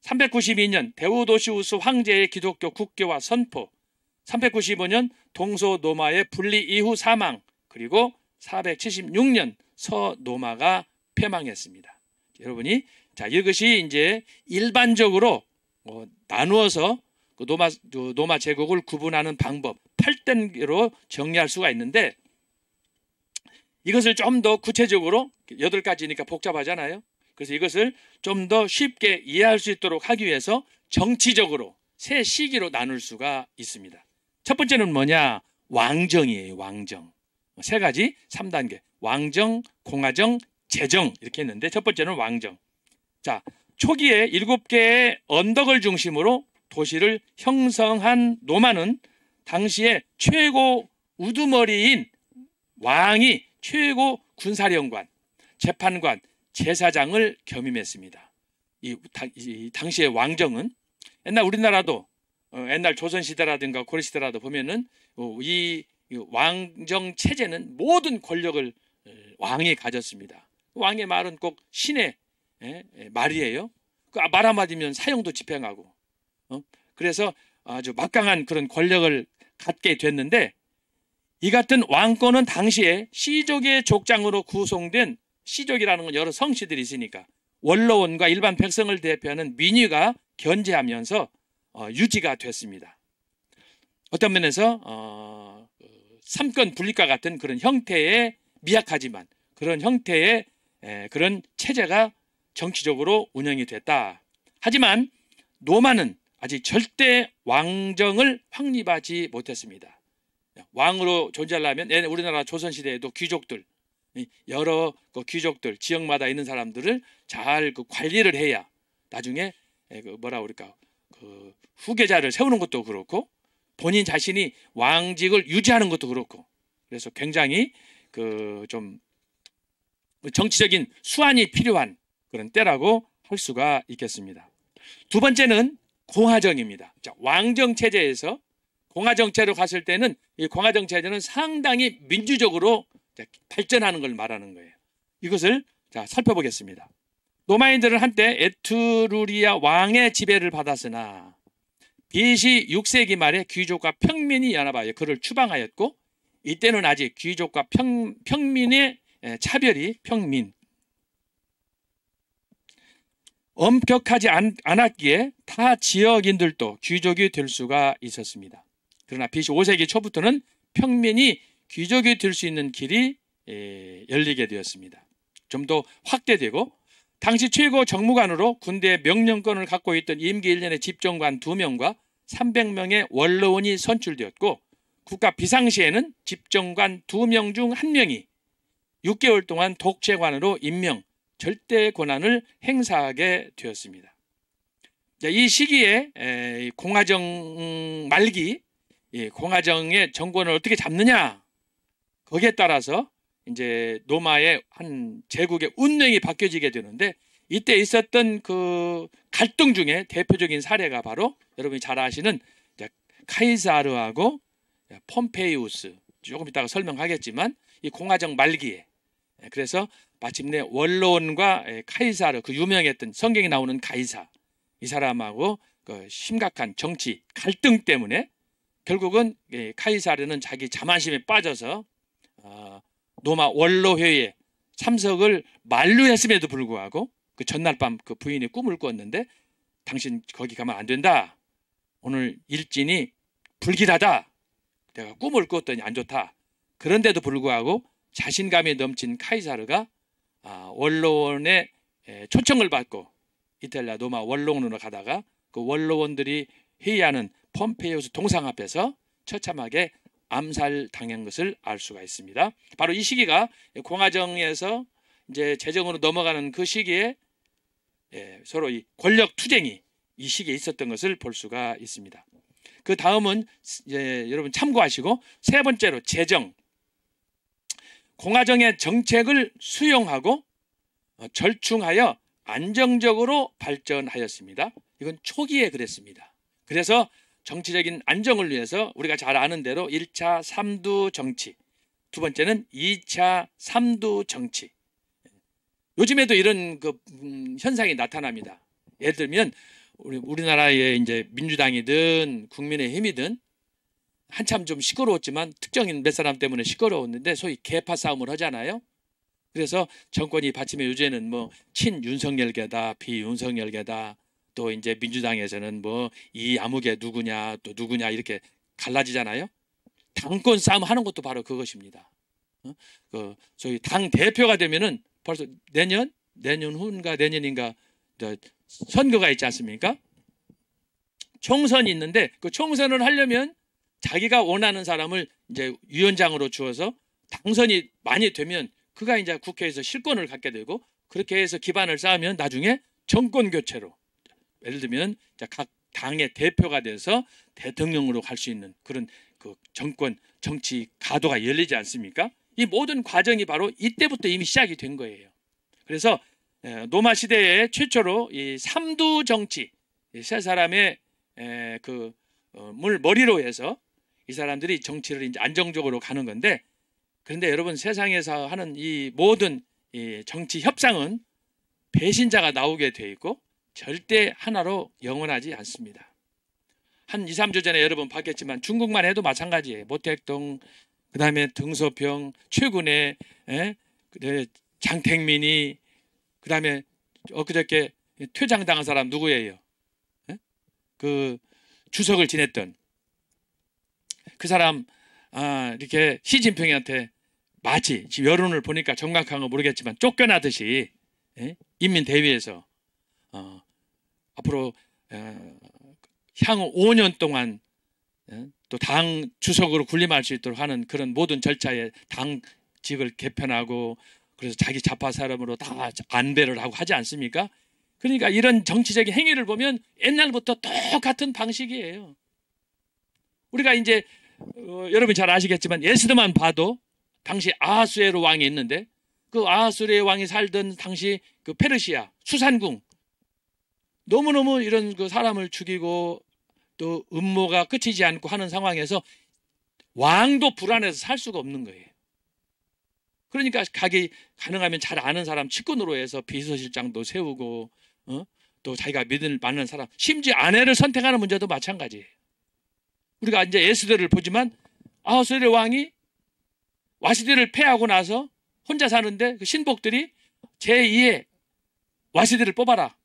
Speaker 1: 392년 데오도시우스 황제의 기독교 국교화 선포 395년 동서노마의 분리 이후 사망 그리고 476년 서노마가 패망했습니다. 여러분이 자 이것이 이제 일반적으로 나누어서 그 노마 제국을 구분하는 방법 8단계로 정리할 수가 있는데 이것을 좀 더 구체적으로 8가지니까 복잡하잖아요. 그래서 이것을 좀 더 쉽게 이해할 수 있도록 하기 위해서 정치적으로 세 시기로 나눌 수가 있습니다. 첫 번째는 뭐냐? 왕정이에요. 왕정. 세 가지 3단계. 왕정, 공화정, 제정 이렇게 했는데 첫 번째는 왕정. 자, 초기에 7개의 언덕을 중심으로 도시를 형성한 로마는 당시에 최고 우두머리인 왕이 최고 군사령관, 재판관, 제사장을 겸임했습니다. 이 당시의 왕정은 옛날 우리나라도 옛날 조선시대라든가 고려시대라도 보면은 이 이 왕정 체제는 모든 권력을 왕이 가졌습니다. 왕의 말은 꼭 신의 말이에요. 그 말 한마디면 사형도 집행하고, 그래서 아주 막강한 그런 권력을 갖게 됐는데, 이 같은 왕권은 당시에 시족의 족장으로 구성된, 시족이라는 건 여러 성씨들이 있으니까 원로원과 일반 백성을 대표하는 민의가 견제하면서 유지가 됐습니다. 어떤 면에서 삼권 분립과 같은 그런 형태의, 미약하지만 그런 형태의 그런 체제가 정치적으로 운영이 됐다. 하지만 로마는 아직 절대 왕정을 확립하지 못했습니다. 왕으로 존재하려면 우리나라 조선시대에도 귀족들, 여러 귀족들, 지역마다 있는 사람들을 잘 관리를 해야 나중에 후계자를 세우는 것도 그렇고, 본인 자신이 왕직을 유지하는 것도 그렇고, 그래서 굉장히 좀 정치적인 수완이 필요한 그런 때라고 할 수가 있겠습니다. 두 번째는 공화정입니다. 자, 왕정 체제에서 공화정체로 갔을 때는 이 공화정 체제는 상당히 민주적으로 발전하는 걸 말하는 거예요. 이것을 살펴보겠습니다. 로마인들은 한때 에트루리아 왕의 지배를 받았으나 BC 6세기 말에 귀족과 평민이 연합하여 그를 추방하였고, 이때는 아직 귀족과 평민의 차별이 엄격하지 않았기에 타 지역인들도 귀족이 될 수가 있었습니다. 그러나 BC 5세기 초부터는 평민이 귀족이 될 수 있는 길이 열리게 되었습니다. 좀 더 확대되고, 당시 최고 정무관으로 군대 명령권을 갖고 있던 임기 1년의 집정관 2명과 300명의 원로원이 선출되었고, 국가 비상시에는 집정관 2명 중 1명이 6개월 동안 독재관으로 임명, 절대 권한을 행사하게 되었습니다. 이 시기에 공화정 말기, 공화정의 정권을 어떻게 잡느냐, 거기에 따라서 이제 로마의 한 제국의 운명이 바뀌어지게 되는데, 이때 있었던 그 갈등 중에 대표적인 사례가 바로 여러분이 잘 아시는 카이사르하고 폼페이우스, 조금 이따가 설명하겠지만 이 공화정 말기에, 그래서 마침내 원로원과 카이사르, 그 유명했던 성경에 나오는 카이사, 이 사람하고 그 심각한 정치 갈등 때문에 결국은 카이사르는 자기 자만심에 빠져서 로마 원로회의에 참석을 만류했음에도 불구하고 그 전날 밤 그 부인이 꿈을 꿨는데, 당신 거기 가면 안 된다, 오늘 일진이 불길하다, 내가 꿈을 꿨더니 안 좋다. 그런데도 불구하고 자신감이 넘친 카이사르가 원로원의 초청을 받고 이탈리아 로마 원로원으로 가다가 그 원로원들이 회의하는 폼페이우스 동상 앞에서 처참하게 암살당한 것을 알 수가 있습니다. 바로 이 시기가 공화정에서 이제 제정으로 넘어가는 그 시기에 서로 이 권력 투쟁이 이 시기에 있었던 것을 볼 수가 있습니다. 그 다음은 여러분 참고하시고, 세 번째로 제정. 공화정의 정책을 수용하고 절충하여 안정적으로 발전하였습니다. 이건 초기에 그랬습니다. 그래서 정치적인 안정을 위해서 우리가 잘 아는 대로 1차 3두 정치, 두 번째는 2차 3두 정치. 요즘에도 이런 현상이 나타납니다. 예를 들면 우리나라의 이제 민주당이든 국민의힘이든 한참 좀 시끄러웠지만 특정인 몇 사람 때문에 시끄러웠는데 소위 계파 싸움을 하잖아요. 그래서 정권이 받침에 요새는 뭐 친윤석열계다, 비윤석열계다, 또 이제 민주당에서는 뭐 이 아무개 누구냐, 또 누구냐 이렇게 갈라지잖아요. 당권 싸움 하는 것도 바로 그것입니다. 소위 당 대표가 되면은 벌써 내년 후인가 내년인가 선거가 있지 않습니까? 총선이 있는데 그 총선을 하려면 자기가 원하는 사람을 이제 위원장으로 주어서 당선이 많이 되면 그가 이제 국회에서 실권을 갖게 되고, 그렇게 해서 기반을 쌓으면 나중에 정권 교체로, 예를 들면 각 당의 대표가 돼서 대통령으로 갈 수 있는 그런 그 정권 정치 가도가 열리지 않습니까? 이 모든 과정이 바로 이때부터 이미 시작이 된 거예요. 그래서 로마 시대에 최초로 이 삼두 정치, 세 사람의 물 머리로 해서 이 이 사람들이 정치를 이제 안정적으로 가는 건데, 그런데 여러분, 세상에서 하는 이 모든 이 정치 협상은 배신자가 나오게 돼 있고 절대 하나로 영원하지 않습니다. 한 2, 3주 전에 여러분 봤겠지만 중국만 해도 마찬가지예요. 모택동, 그 다음에 등소평, 최근에 장택민이, 그 다음에 엊그저께 퇴장당한 사람 누구예요? 그 주석을 지냈던 그 사람, 이렇게 시진핑한테 마치 지금 여론을 보니까 정확한 거 모르겠지만 쫓겨나듯이 인민대회에서 앞으로 향후 5년 동안 또 당 주석으로 군림할 수 있도록 하는 그런 모든 절차에 당직을 개편하고, 그래서 자기 좌파 사람으로 다 안배를 하고 하지 않습니까? 그러니까 이런 정치적인 행위를 보면 옛날부터 똑같은 방식이에요. 우리가 이제 여러분 잘 아시겠지만 에스더만 봐도 당시 아하수에로 왕이 있는데, 그 아하수에로 왕이 살던 당시 그 페르시아 수산궁, 너무너무 이런 그 사람을 죽이고 또 음모가 끝이지 않고 하는 상황에서 왕도 불안해서 살 수가 없는 거예요. 그러니까 가능하면 잘 아는 사람 측근으로 해서 비서실장도 세우고, 또 자기가 믿을 만난 사람, 심지어 아내를 선택하는 문제도 마찬가지예요. 우리가 이제 에스더를 보지만 아하수에로 왕이 와시디를 패하고 나서 혼자 사는데 그 신복들이 제2의 와시디를 뽑아라.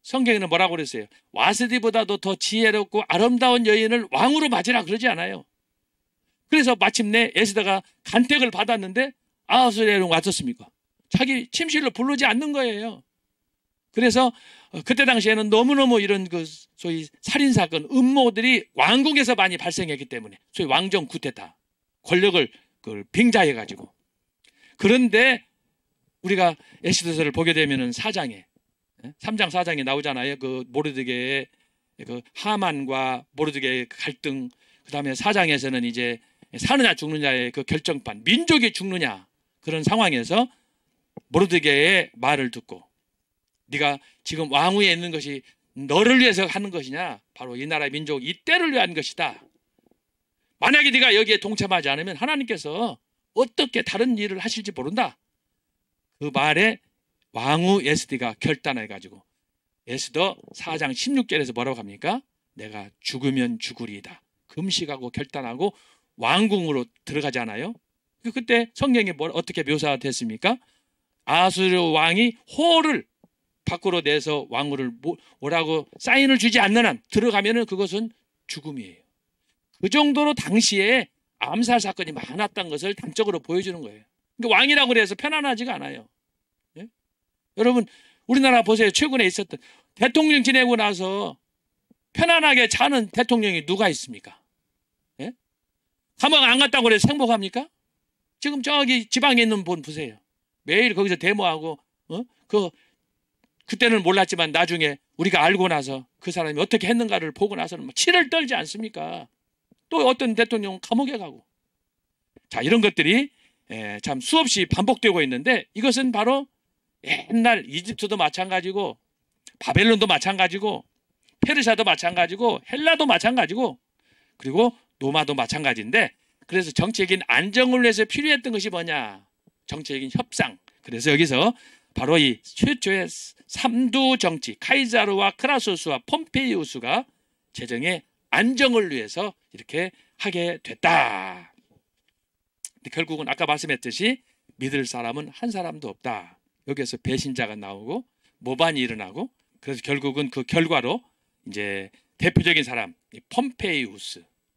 Speaker 1: 성경에는 뭐라고 그랬어요? 와시디보다도 더 지혜롭고 아름다운 여인을 왕으로 맞으라 그러지 않아요. 그래서 마침내 에스더가 간택을 받았는데 아하수에로는 어떻습니까? 자기 침실로 부르지 않는 거예요. 그래서 그때 당시에는 너무너무 이런 그 소위 살인사건, 음모들이 왕궁에서 많이 발생했기 때문에 소위 왕정 쿠데타, 권력을 빙자해가지고. 그런데 우리가 에스더서를 보게 되면은 4장에 3장 4장에 나오잖아요. 그 모르드게의 그 하만과 모르드게의 갈등, 그 다음에 4장에서는 이제 사느냐 죽느냐의 그 결정판, 민족이 죽느냐 그런 상황에서 모르드게의 말을 듣고, 네가 지금 왕위에 있는 것이 너를 위해서 하는 것이냐? 바로 이 나라의 민족 이때를 위한 것이다. 만약에 네가 여기에 동참하지 않으면 하나님께서 어떻게 다른 일을 하실지 모른다. 그 말에 왕후 에스더가 결단해가지고 에스더 4장 16절에서 뭐라고 합니까? 내가 죽으면 죽으리이다. 금식하고 결단하고 왕궁으로 들어가잖아요. 그때 성경에 어떻게 묘사됐습니까? 아하수에로 왕이 호를 밖으로 내서 왕후를 오라고 사인을 주지 않는 한 들어가면은 그것은 죽음이에요. 그 정도로 당시에 암살 사건이 많았던 것을 단적으로 보여주는 거예요. 그러니까 왕이라고 해서 편안하지가 않아요. 예? 여러분 우리나라 보세요. 최근에 있었던 대통령 지내고 나서 편안하게 자는 대통령이 누가 있습니까? 예? 감옥 안 갔다고 해서 행복합니까? 지금 저기 지방에 있는 분 보세요. 매일 거기서 데모하고 그때는 몰랐지만 나중에 우리가 알고 나서 그 사람이 어떻게 했는가를 보고 나서는 치를 떨지 않습니까? 또 어떤 대통령은 감옥에 가고. 자, 이런 것들이 참 수없이 반복되고 있는데, 이것은 바로 옛날 이집트도 마찬가지고 바벨론도 마찬가지고 페르시아도 마찬가지고 헬라도 마찬가지고 그리고 로마도 마찬가지인데, 그래서 정치적인 안정을 위해서 필요했던 것이 뭐냐? 정치적인 협상. 그래서 여기서 바로 이 최초의 삼두 정치 카이사르와 크라소스와 폼페이우스가 재정의 안정을 위해서 이렇게 하게 됐다. 근데 결국은 아까 말씀했듯이 믿을 사람은 한 사람도 없다. 여기에서 배신자가 나오고 모반이 일어나고, 그래서 결국은 그 결과로 이제 대표적인 사람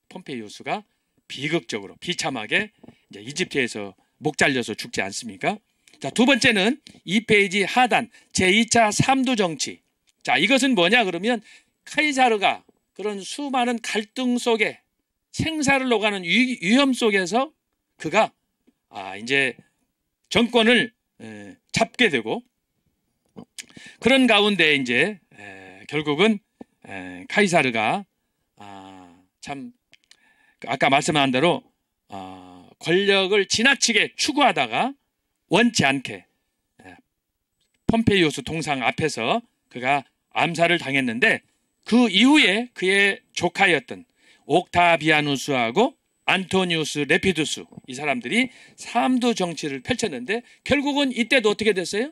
Speaker 1: 폼페이우스가 비극적으로 비참하게 이제 이집트에서 목 잘려서 죽지 않습니까? 자, 두 번째는 2페이지 하단 제2차 삼두 정치. 자, 이것은 뭐냐 그러면 카이사르가 그런 수많은 갈등 속에 생사를 오가는 위험 속에서 그가 이제 정권을 잡게 되고, 그런 가운데 이제 결국은 카이사르가 참 아까 말씀한 대로 권력을 지나치게 추구하다가 원치 않게 폼페이우스 동상 앞에서 그가 암살을 당했는데, 그 이후에 그의 조카였던 옥타비아누스하고 안토니우스 레피두스, 이 사람들이 삼두 정치를 펼쳤는데 결국은 이때도 어떻게 됐어요?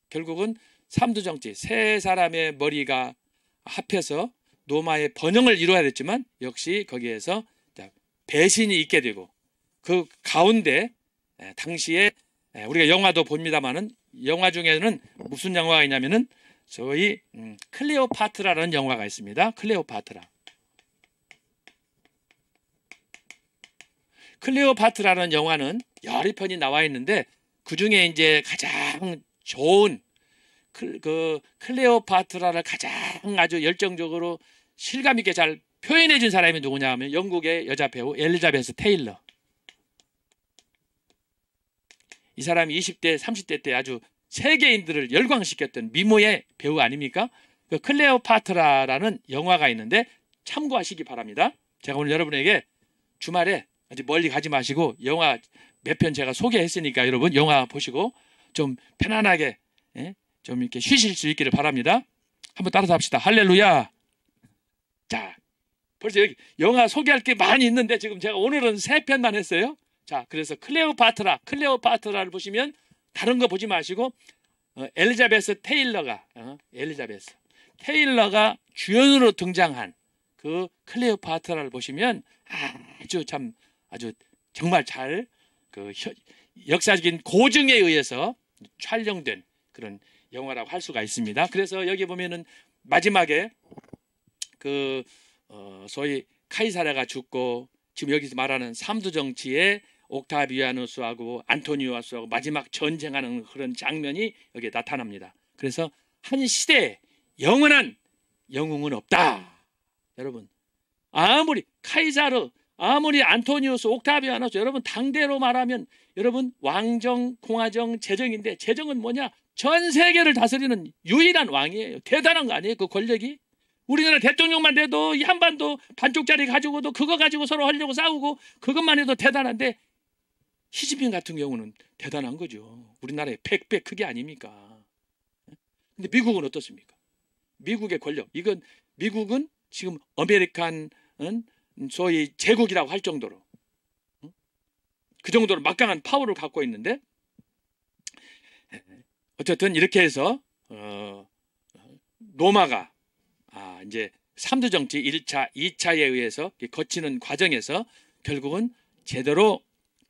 Speaker 1: 결국은 삼두 정치, 세 사람의 머리가 합해서 로마의 번영을 이루어야 됐지만 역시 거기에서 배신이 있게 되고, 그 가운데 당시에 우리가 영화도 봅니다만은 영화 중에는 무슨 영화가 있냐면은 저희 클레오파트라라는 영화가 있습니다. 클레오파트라는 영화는 여러 편이 나와 있는데 그 중에 이제 가장 좋은 그 클레오파트라를 가장 아주 열정적으로 실감 있게 잘 표현해 준 사람이 누구냐 하면 영국의 여자 배우 엘리자베스 테일러. 이 사람이 20대, 30대 때 아주 세계인들을 열광시켰던 미모의 배우 아닙니까? 그 클레오파트라라는 영화가 있는데 참고하시기 바랍니다. 제가 오늘 여러분에게 주말에 아주 멀리 가지 마시고 영화 몇 편 제가 소개했으니까 여러분 영화 보시고 좀 편안하게 좀 이렇게 쉬실 수 있기를 바랍니다. 한번 따라서 합시다. 할렐루야. 자, 벌써 여기 영화 소개할 게 많이 있는데 지금 제가 오늘은 3편만 했어요. 자, 그래서 클레오파트라를 보시면 다른 거 보지 마시고 엘리자베스 테일러가 주연으로 등장한 그 클레오파트라를 보시면 아주 정말 잘 그 역사적인 고증에 의해서 촬영된 그런 영화라고 할 수가 있습니다. 그래서 여기 보면은 마지막에 그 소위 카이사라가 죽고 지금 여기서 말하는 삼두 정치의 옥타비아누스하고 안토니우스하고 마지막 전쟁하는 그런 장면이 여기에 나타납니다. 그래서 한 시대에 영원한 영웅은 없다. 여러분, 아무리 카이사르, 아무리 안토니우스, 옥타비아누스, 여러분 당대로 말하면 여러분 왕정, 공화정, 제정인데 제정은 뭐냐? 전 세계를 다스리는 유일한 왕이에요. 대단한 거 아니에요? 그 권력이? 우리나라 대통령만 돼도 이 한반도 반쪽짜리 가지고도 그거 가지고 서로 하려고 싸우고 그것만 해도 대단한데 시진핑 같은 경우는 대단한 거죠. 우리나라의 100배 크기 아닙니까? 근데 미국은 어떻습니까? 미국의 권력, 이건 미국은 지금 아메리칸 소위 제국이라고 할 정도로 그 정도로 막강한 파워를 갖고 있는데 어쨌든 이렇게 해서 로마가 이제 삼두 정치 1차, 2차에 의해서 거치는 과정에서 결국은 제대로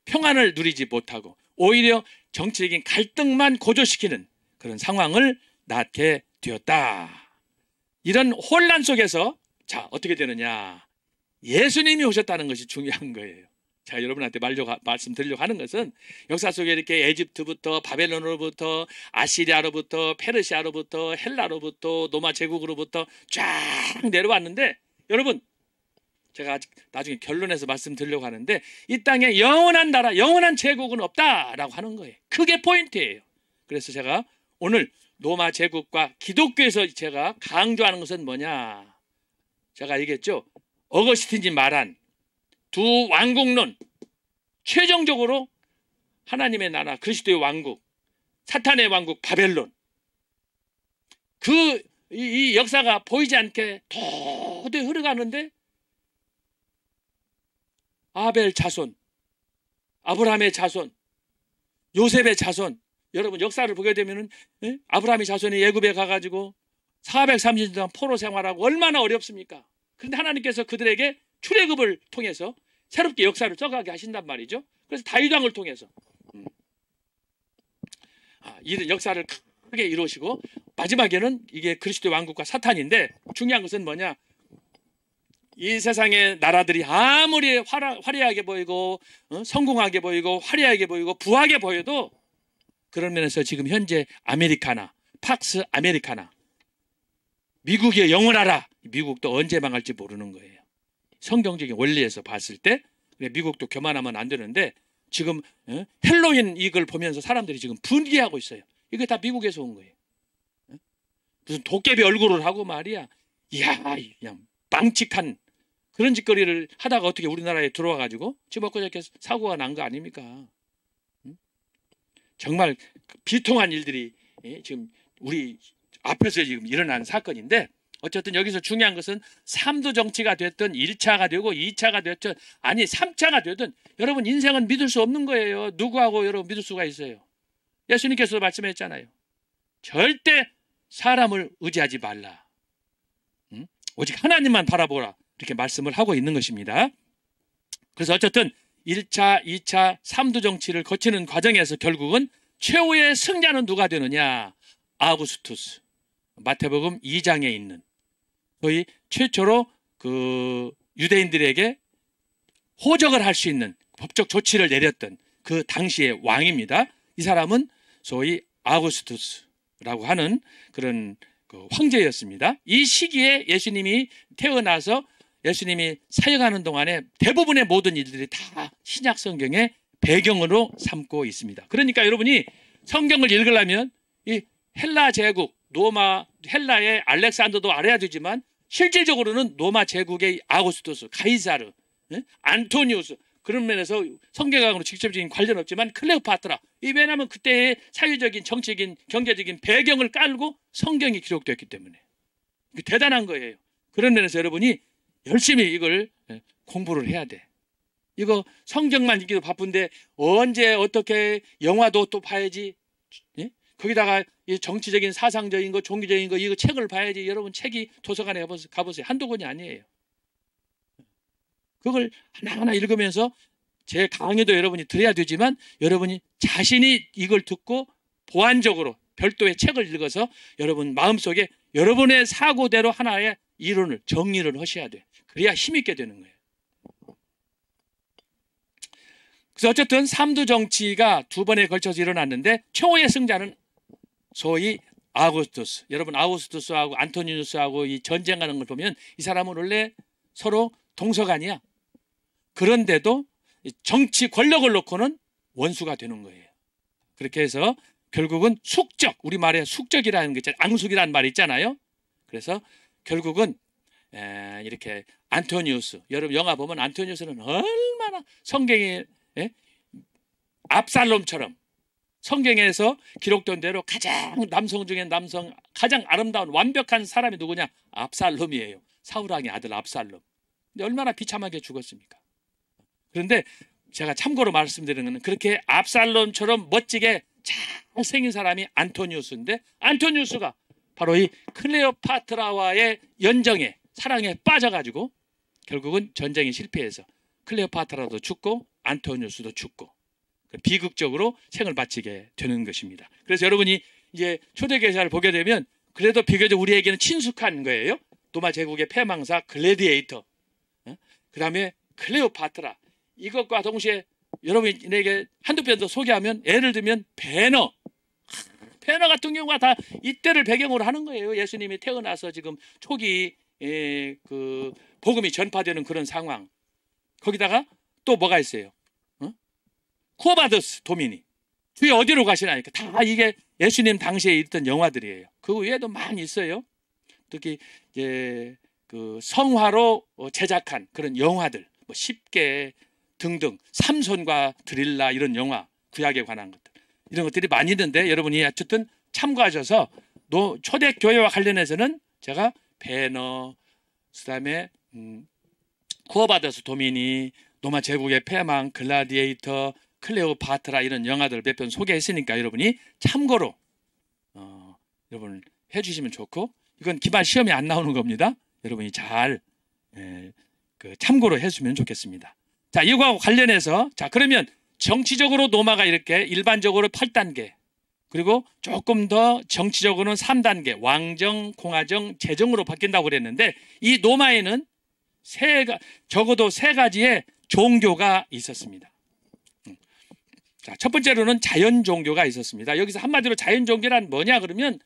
Speaker 1: 평안을 누리지 못하고 오히려 정치적인 갈등만 고조시키는 그런 상황을 낳게 되었다. 이런 혼란 속에서 자, 어떻게 되느냐? 예수님이 오셨다는 것이 중요한 거예요. 자, 여러분한테 말씀드리려고 하는 것은 역사 속에 이렇게 에집트부터 바벨론으로부터 아시리아로부터 페르시아로부터 헬라로부터 로마 제국으로부터 쫙 내려왔는데 여러분 제가 아직 나중에 결론에서 말씀드리려고 하는데 이 땅에 영원한 나라, 영원한 제국은 없다라고 하는 거예요. 그게 포인트예요. 그래서 제가 오늘 로마 제국과 기독교에서 제가 강조하는 것은 뭐냐? 제가 얘기했죠. 어거스틴이 말한 두 왕국론, 최종적으로 하나님의 나라 그리스도의 왕국, 사탄의 왕국 바벨론, 이 역사가 보이지 않게 도저히 흐르가는데 아벨 자손, 아브라함의 자손, 요셉의 자손, 여러분 역사를 보게 되면은 아브라함의 자손이 애굽에 가가지고 430년 동안 포로 생활하고 얼마나 어렵습니까? 그런데 하나님께서 그들에게 출애굽을 통해서 새롭게 역사를 써가게 하신단 말이죠. 그래서 다윗왕을 통해서 이런 역사를 크게 이루시고 마지막에는 이게 그리스도의 왕국과 사탄인데 중요한 것은 뭐냐? 이 세상의 나라들이 아무리 화려하게 보이고 성공하게 보이고 화려하게 보이고 부하게 보여도 그런 면에서 지금 현재 아메리카나, 팍스 아메리카나, 미국이 영원하라. 미국도 언제 망할지 모르는 거예요. 성경적인 원리에서 봤을 때 미국도 교만하면 안 되는데 지금 헬로윈 이걸 보면서 사람들이 지금 분개하고 있어요. 이게 다 미국에서 온 거예요. 무슨 도깨비 얼굴을 하고 말이야. 이야, 그냥 빵칙한 그런 짓거리를 하다가 어떻게 우리나라에 들어와가지고 지금 엊그저께 사고가 난 거 아닙니까? 정말 비통한 일들이 지금 우리 앞에서 지금 일어난 사건인데 어쨌든 여기서 중요한 것은 삼두 정치가 됐든 1차가 되고 2차가 됐든 아니 3차가 되든 여러분 인생은 믿을 수 없는 거예요. 누구하고 여러분 믿을 수가 있어요. 예수님께서도 말씀했잖아요. 절대 사람을 의지하지 말라. 오직 하나님만 바라보라. 이렇게 말씀을 하고 있는 것입니다. 그래서 어쨌든 1차, 2차, 3두 정치를 거치는 과정에서 결국은 최후의 승자는 누가 되느냐? 아우구스투스. 마태복음 2장에 있는 거의 최초로 그 유대인들에게 호적을 할 수 있는 법적 조치를 내렸던 그 당시의 왕입니다. 이 사람은 소위 아우구스투스라고 하는 그런 그 황제였습니다. 이 시기에 예수님이 태어나서 예수님이 사역하는 동안에 대부분의 모든 일들이 다 신약 성경의 배경으로 삼고 있습니다. 그러니까 여러분이 성경을 읽으려면 이 헬라 제국, 로마, 헬라의 알렉산더도 알아야 되지만 실질적으로는 로마 제국의 아우구스투스, 가이사르, 안토니우스 그런 면에서 성경하고는 직접적인 관련 없지만 클레오파트라. 왜냐하면 그때의 사회적인, 정치적인, 경제적인 배경을 깔고 성경이 기록되었기 때문에 대단한 거예요. 그런 면에서 여러분이 열심히 이걸 공부를 해야 돼. 이거 성경만 읽기도 바쁜데 언제 어떻게 영화도 또 봐야지. 예? 거기다가 이 정치적인 사상적인 거 종교적인 거 이거 책을 봐야지. 여러분 책이 도서관에 가보세요. 한두 권이 아니에요. 그걸 하나하나 읽으면서 제 강의도 여러분이 들어야 되지만 여러분이 자신이 이걸 듣고 보완적으로 별도의 책을 읽어서 여러분 마음속에 여러분의 사고대로 하나의 이론을 정리를 하셔야 돼. 그래야 힘있게 되는 거예요. 그래서 어쨌든 삼두 정치가 두 번에 걸쳐서 일어났는데 최후의 승자는 소위 아우구스투스. 여러분 아우구스투스하고 안토니누스하고 이 전쟁하는 걸 보면 이 사람은 원래 서로 동서간이야. 그런데도 정치 권력을 놓고는 원수가 되는 거예요. 그렇게 해서 결국은 숙적, 우리말에 숙적이라는 게 있잖아요. 앙숙이라는 말이 있잖아요. 그래서 결국은 이렇게 안토니우스, 여러분 영화 보면 안토니우스는 얼마나 성경에 압살롬처럼 성경에서 기록된 대로 가장 남성 중에 남성 가장 아름다운 완벽한 사람이 누구냐? 압살롬이에요. 사울왕의 아들 압살롬. 근데 얼마나 비참하게 죽었습니까? 그런데 제가 참고로 말씀드리는 것은 그렇게 압살롬처럼 멋지게 잘생긴 사람이 안토니우스인데 안토니우스가 바로 이 클레오파트라와의 연정에 사랑에 빠져가지고 결국은 전쟁에 실패해서 클레오파트라도 죽고 안토니우스도 죽고 비극적으로 생을 바치게 되는 것입니다. 그래서 여러분이 이제 초대교사를 보게 되면 그래도 비교적 우리에게는 친숙한 거예요. 로마 제국의 패망사 글래디에이터, 그 다음에 클레오파트라. 이것과 동시에 여러분에게 한두 편 더 소개하면 예를 들면 베너 같은 경우가 다 이때를 배경으로 하는 거예요. 예수님이 태어나서 지금 초기 그 복음이 전파되는 그런 상황. 거기다가 또 뭐가 있어요? 쿠어바더스 도미니. 주에 어디로 가시나니까 다 이게 예수님 당시에 있던 영화들이에요. 그 외에도 많이 있어요. 특히 이제 그 성화로 제작한 그런 영화들, 뭐 10개 등등, 삼손과 드릴라 이런 영화, 구약에 관한 것들 이런 것들이 많이 있는데 여러분이 어쨌든 참고하셔서 초대교회와 관련해서는 제가 베너, 그다음에 쿠어바더스 도미니, 로마 제국의 패망, 글라디에이터, 클레오파트라 이런 영화들 몇 편 소개했으니까 여러분이 참고로 여러분 해주시면 좋고 이건 기말 시험에 안 나오는 겁니다. 여러분이 잘 참고로 해주면 좋겠습니다. 자, 이거하고 관련해서 자 그러면 정치적으로 로마가 이렇게 일반적으로 8단계 그리고 조금 더 정치적으로는 3단계 왕정, 공화정, 제정으로 바뀐다고 그랬는데 이 로마에는 적어도 세 가지의 종교가 있었습니다. 자, 첫 번째로는 자연 종교가 있었습니다. 여기서 한마디로 자연 종교란 뭐냐 그러면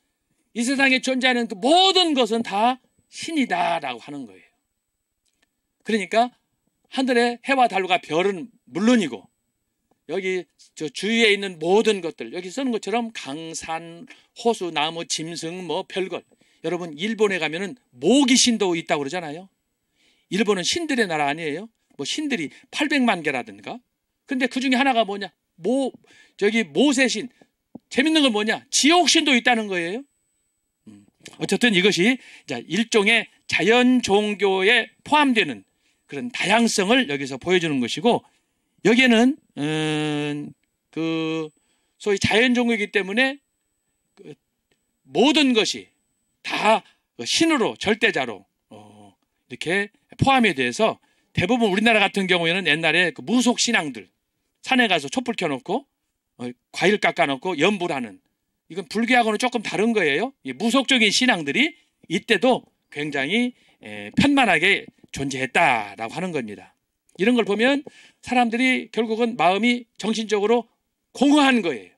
Speaker 1: 이 세상에 존재하는 그 모든 것은 다 신이다라고 하는 거예요. 그러니까 하늘의 해와 달과 별은 물론이고 여기 저 주위에 있는 모든 것들 여기 쓰는 것처럼 강산, 호수, 나무, 짐승 뭐 별것. 여러분 일본에 가면은 모기신도 있다고 그러잖아요. 일본은 신들의 나라 아니에요? 뭐 신들이 800만 개라든가. 근데 그 중에 하나가 뭐냐? 모세신. 재밌는 건 뭐냐? 지옥신도 있다는 거예요. 어쨌든 이것이 일종의 자연 종교에 포함되는 그런 다양성을 여기서 보여주는 것이고, 여기에는 그 소위 자연 종교이기 때문에 그 모든 것이 다 신으로 절대자로 이렇게 포함이 돼서, 대부분 우리나라 같은 경우에는 옛날에 그 무속 신앙들, 산에 가서 촛불 켜놓고 과일 깎아놓고 염불하는, 이건 불교하고는 조금 다른 거예요. 이 무속적인 신앙들이 이때도 굉장히 편만하게 존재했다라고 하는 겁니다. 이런 걸 보면 사람들이 결국은 마음이 정신적으로 공허한 거예요.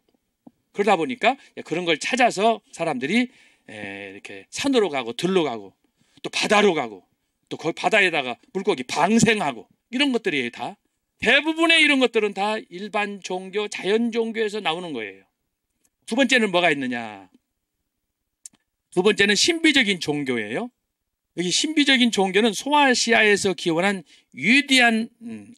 Speaker 1: 그러다 보니까 그런 걸 찾아서 사람들이 이렇게 산으로 가고 들로 가고 또 바다로 가고 또 거기 바다에다가 물고기 방생하고, 이런 것들이 다, 대부분의 이런 것들은 다 일반 종교, 자연 종교에서 나오는 거예요. 두 번째는 뭐가 있느냐? 두 번째는 신비적인 종교예요. 여기 신비적인 종교는 소아시아에서 기원한 위대한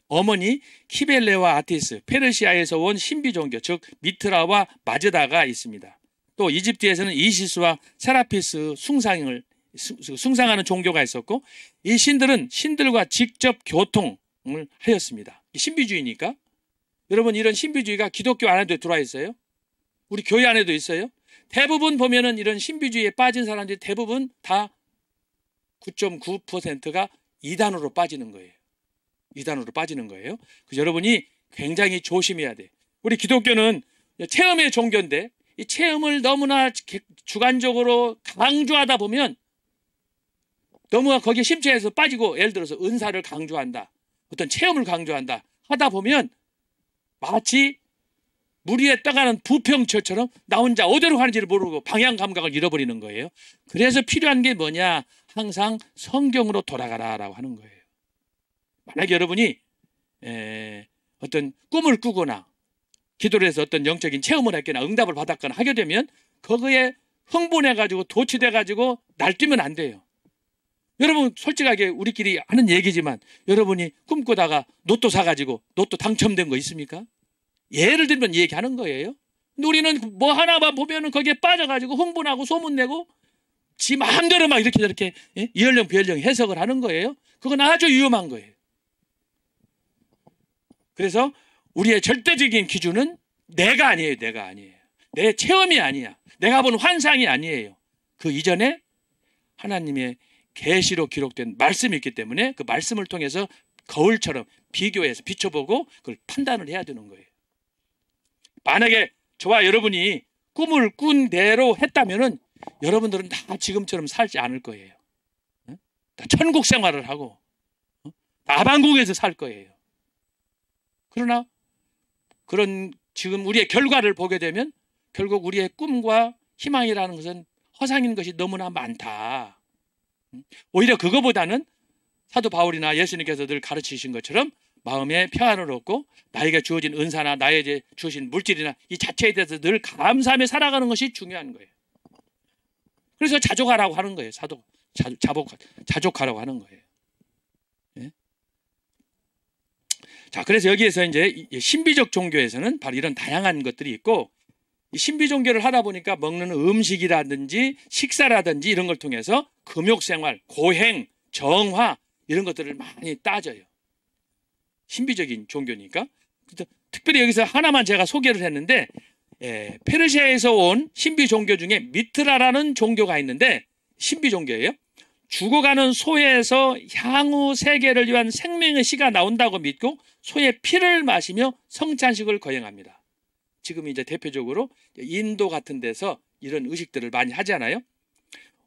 Speaker 1: 어머니 키벨레와 아티스, 페르시아에서 온 신비 종교, 즉 미트라와 마즈다가 있습니다. 또 이집트에서는 이시스와 세라피스 숭상하는 종교가 있었고, 이 신들은 신들과 직접 교통을 하였습니다. 신비주의니까. 여러분, 이런 신비주의가 기독교 안에도 들어와 있어요. 우리 교회 안에도 있어요. 대부분 보면은 이런 신비주의에 빠진 사람들이 대부분 다 9.9%가 이단으로 빠지는 거예요. 이단으로 빠지는 거예요. 그래서 여러분이 굉장히 조심해야 돼. 우리 기독교는 체험의 종교인데, 이 체험을 너무나 주관적으로 강조하다 보면 너무 거기에 심취해서 빠지고, 예를 들어서 은사를 강조한다, 어떤 체험을 강조한다 하다 보면 마치 물 위에 떠가는 부평철처럼 나 혼자 어디로 가는지를 모르고 방향 감각을 잃어버리는 거예요. 그래서 필요한 게 뭐냐? 항상 성경으로 돌아가라라고 하는 거예요. 만약에 여러분이 어떤 꿈을 꾸거나 기도를 해서 어떤 영적인 체험을 했거나 응답을 받았거나 하게 되면 거기에 흥분해가지고 도취돼가지고 날뛰면 안 돼요. 여러분, 솔직하게 우리끼리 하는 얘기지만 여러분이 꿈꾸다가 로또 사가지고 로또 당첨된 거 있습니까? 예를 들면 얘기하는 거예요. 근데 우리는 뭐 하나만 보면은 거기에 빠져가지고 흥분하고 소문내고 지 마음대로 막 이렇게 저렇게 이연령 비연령 해석을 하는 거예요. 그건 아주 위험한 거예요. 그래서 우리의 절대적인 기준은 내가 아니에요. 내가 아니에요. 내 체험이 아니야. 내가 본 환상이 아니에요. 그 이전에 하나님의 계시로 기록된 말씀이 있기 때문에 그 말씀을 통해서 거울처럼 비교해서 비춰보고 그걸 판단을 해야 되는 거예요. 만약에 저와 여러분이 꿈을 꾼 대로 했다면은 여러분들은 다 지금처럼 살지 않을 거예요. 다 천국 생활을 하고 나방궁에서 살 거예요. 그러나 그런 지금 우리의 결과를 보게 되면 결국 우리의 꿈과 희망이라는 것은 허상인 것이 너무나 많다. 오히려 그거보다는 사도 바울이나 예수님께서 늘 가르치신 것처럼 마음의 평안을 얻고 나에게 주어진 은사나 나에게 주어진 물질이나 이 자체에 대해서 늘 감사하며 살아가는 것이 중요한 거예요. 그래서 자족하라고 하는 거예요. 자족하라고 하는 거예요. 예? 자, 그래서 여기에서 이제 신비적 종교에서는 바로 이런 다양한 것들이 있고, 이 신비 종교를 하다 보니까 먹는 음식이라든지 식사라든지 이런 걸 통해서 금욕생활, 고행, 정화 이런 것들을 많이 따져요. 신비적인 종교니까. 특별히 여기서 하나만 제가 소개를 했는데, 페르시아에서 온 신비 종교 중에 미트라라는 종교가 있는데, 신비 종교예요. 죽어가는 소에서 향후 세계를 위한 생명의 씨가 나온다고 믿고 소의 피를 마시며 성찬식을 거행합니다. 지금 이제 대표적으로 인도 같은 데서 이런 의식들을 많이 하잖아요.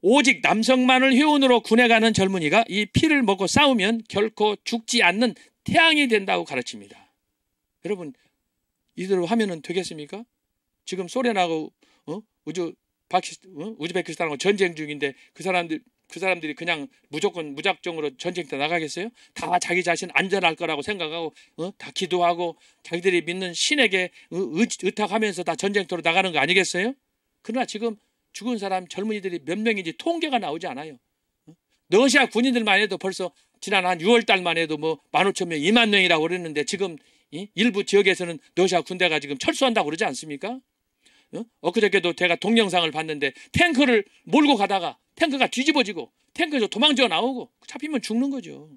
Speaker 1: 오직 남성만을 회원으로 군에 가는 젊은이가 이 피를 먹고 싸우면 결코 죽지 않는 태양이 된다고 가르칩니다. 여러분, 이대로 하면은 되겠습니까? 지금 소련하고 우즈베키스탄하고 전쟁 중인데 그 사람들이 그냥 무작정으로 전쟁터 나가겠어요? 다 자기 자신 안전할 거라고 생각하고 다 기도하고 자기들이 믿는 신에게 의탁하면서 다 전쟁터로 나가는 거 아니겠어요? 그러나 지금 죽은 사람 젊은이들이 몇 명인지 통계가 나오지 않아요. 러시아 군인들만 해도 벌써 지난 한 6월 달만 해도 뭐 15,000명, 2만 명이라고 그랬는데 지금 일부 지역에서는 러시아 군대가 지금 철수한다고 그러지 않습니까? 엊그저께도 제가 동영상을 봤는데 탱크를 몰고 가다가 탱크가 뒤집어지고 탱크에서 도망쳐 나오고 잡히면 죽는 거죠.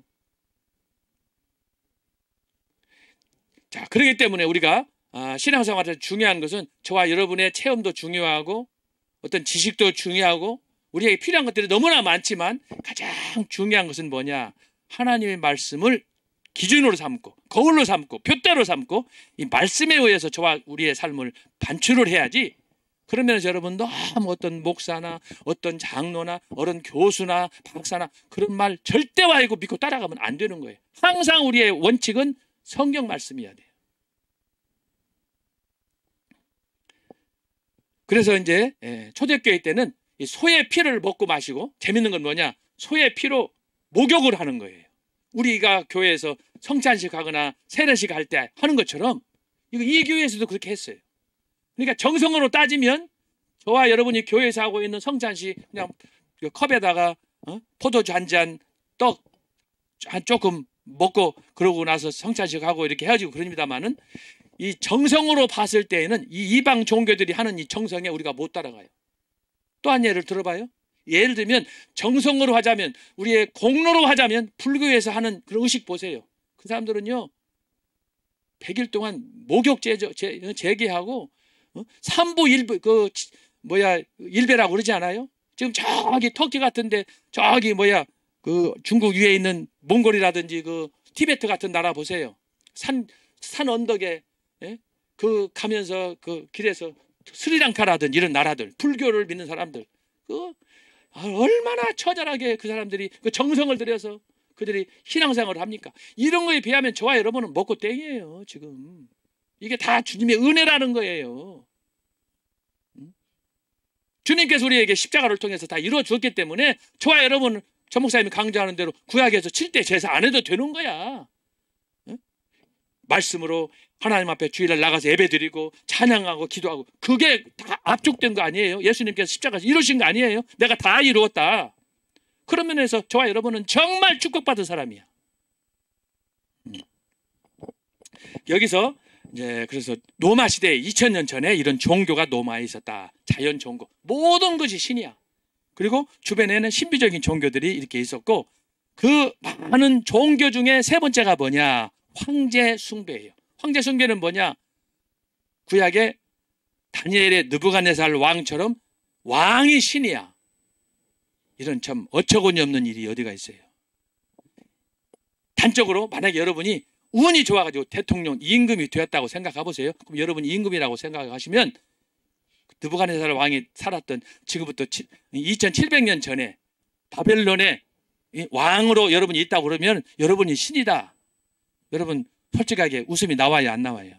Speaker 1: 자, 그렇기 때문에 우리가 신앙생활에서 중요한 것은 저와 여러분의 체험도 중요하고 어떤 지식도 중요하고 우리에게 필요한 것들이 너무나 많지만 가장 중요한 것은 뭐냐? 하나님의 말씀을 기준으로 삼고 거울로 삼고 둯대로 삼고 이 말씀에 의해서 저와 우리의 삶을 반출을 해야지. 그러면 여러분 너무 어떤 목사나 어떤 장로나 어른 교수나 박사나 그런 말 절대 와이고 믿고 따라가면 안 되는 거예요. 항상 우리의 원칙은 성경 말씀이어야 돼요. 그래서 이제 초대교회 때는 이 소의 피를 먹고 마시고, 재밌는 건 뭐냐? 소의 피로 목욕을 하는 거예요. 우리가 교회에서 성찬식 하거나 세례식 할 때 하는 것처럼 이 교회에서도 그렇게 했어요. 그러니까 정성으로 따지면 저와 여러분이 교회에서 하고 있는 성찬식 그냥 컵에다가 포도주 한 잔, 떡 한 조금 먹고 그러고 나서 성찬식 하고 이렇게 헤어지고 그럽니다만은 이 정성으로 봤을 때에는 이 이방 종교들이 하는 이 정성에 우리가 못 따라가요. 또 한 예를 들어봐요. 예를 들면 정성으로 하자면, 우리의 공로로 하자면 불교에서 하는 그런 의식 보세요. 그 사람들은요 100일 동안 목욕 재개하고 삼부 일배라고 그러지 않아요? 지금 저기 터키 같은데 저기 그 중국 위에 있는 몽골이라든지 그 티베트 같은 나라 보세요. 산 언덕에 그 가면서 그 길에서 스리랑카라든지 이런 나라들, 불교를 믿는 사람들, 얼마나 처절하게 그 사람들이 그 정성을 들여서 그들이 신앙생활을 합니까? 이런 거에 비하면 저와 여러분은 먹고 땡이에요. 지금 이게 다 주님의 은혜라는 거예요. 주님께서 우리에게 십자가를 통해서 다 이루어 주었기 때문에 저와 여러분은 전 목사님이 강조하는 대로 구약에서 7대 제사 안 해도 되는 거야. 말씀으로 하나님 앞에 주일날 나가서 예배드리고 찬양하고 기도하고, 그게 다 압축된 거 아니에요? 예수님께서 십자가에서 이루신 거 아니에요? 내가 다 이루었다. 그런 면에서 저와 여러분은 정말 축복받은 사람이야. 여기서 이제 그래서 로마 시대에 2000년 전에 이런 종교가 로마에 있었다. 자연 종교, 모든 것이 신이야. 그리고 주변에는 신비적인 종교들이 이렇게 있었고, 그 많은 종교 중에 세 번째가 뭐냐? 황제 숭배예요. 황제 숭배는 뭐냐? 구약의 다니엘의 느부갓네살 왕처럼 왕이 신이야. 이런 참 어처구니 없는 일이 어디가 있어요. 단적으로 만약에 여러분이 운이 좋아가지고 대통령 임금이 되었다고 생각해 보세요. 그럼 여러분이 임금이라고 생각하시면 느부갓네살 왕이 살았던 지금부터 2700년 전에 바벨론의 왕으로 여러분이 있다고 그러면 여러분이 신이다. 여러분 솔직하게 웃음이 나와요, 안 나와요?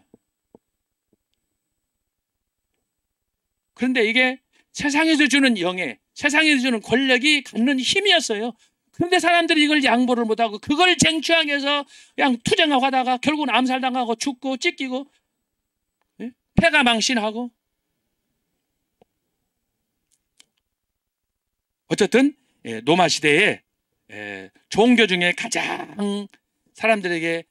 Speaker 1: 그런데 이게 세상에서 주는 영예, 세상에서 주는 권력이 갖는 힘이었어요. 그런데 사람들이 이걸 양보를 못하고 그걸 쟁취하기 위해서 그냥 투쟁하고 하다가 결국은 암살당하고 죽고 찢기고 패가 망신하고. 어쨌든 로마 시대에 종교 중에 가장 사람들에게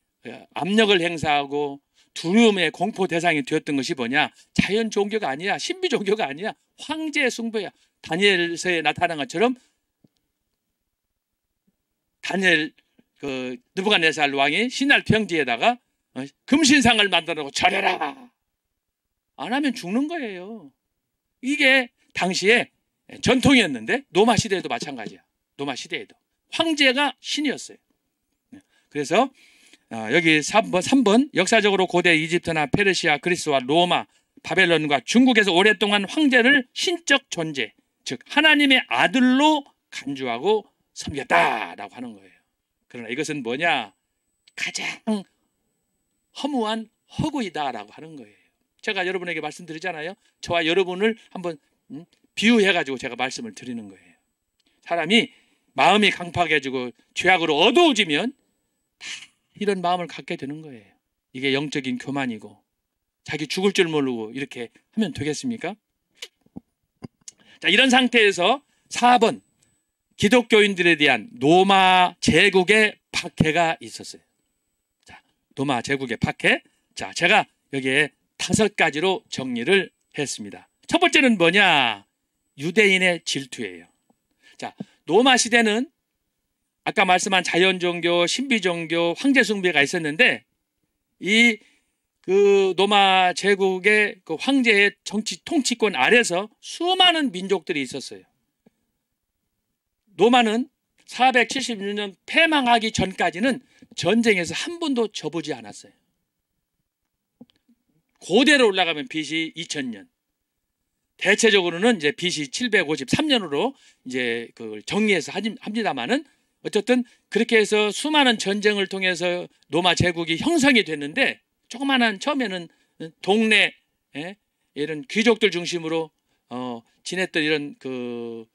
Speaker 1: 압력을 행사하고 두려움의 공포 대상이 되었던 것이 뭐냐? 자연 종교가 아니야, 신비 종교가 아니야, 황제 숭배야. 다니엘서에 나타난 것처럼 다니엘 그 느부갓네살 왕이 신할 평지에다가 금신상을 만들어놓고 절해라, 안 하면 죽는 거예요. 이게 당시에 전통이었는데 로마 시대에도 마찬가지야. 로마 시대에도 황제가 신이었어요. 그래서 여기 3번 역사적으로 고대 이집트나 페르시아, 그리스와 로마, 바벨론과 중국에서 오랫동안 황제를 신적 존재, 즉 하나님의 아들로 간주하고 섬겼다라고 하는 거예요. 그러나 이것은 뭐냐? 가장 허무한 허구이다라고 하는 거예요. 제가 여러분에게 말씀드리잖아요. 저와 여러분을 한번 비유해가지고 제가 말씀을 드리는 거예요. 사람이 마음이 강팍해지고 죄악으로 어두워지면 다 이런 마음을 갖게 되는 거예요. 이게 영적인 교만이고, 자기 죽을 줄 모르고 이렇게 하면 되겠습니까? 자, 이런 상태에서 4번 기독교인들에 대한 로마 제국의 박해가 있었어요. 자, 로마 제국의 박해. 자, 제가 여기에 5가지로 정리를 했습니다. 첫 번째는 뭐냐? 유대인의 질투예요. 자, 로마 시대는 아까 말씀한 자연종교, 신비종교, 황제숭배가 있었는데 그 로마 제국의 그 황제의 정치 통치권 아래서 수많은 민족들이 있었어요. 로마는 476년 패망하기 전까지는 전쟁에서 한 번도 져보지 않았어요. 고대로 올라가면 BC 2000년. 대체적으로는 이제 BC 753년으로 이제 그걸 정리해서 합니다만은 어쨌든 그렇게 해서 수많은 전쟁을 통해서 로마 제국이 형성이 됐는데 조그마한 처음에는 동네 이런 귀족들 중심으로 지냈던 이런 그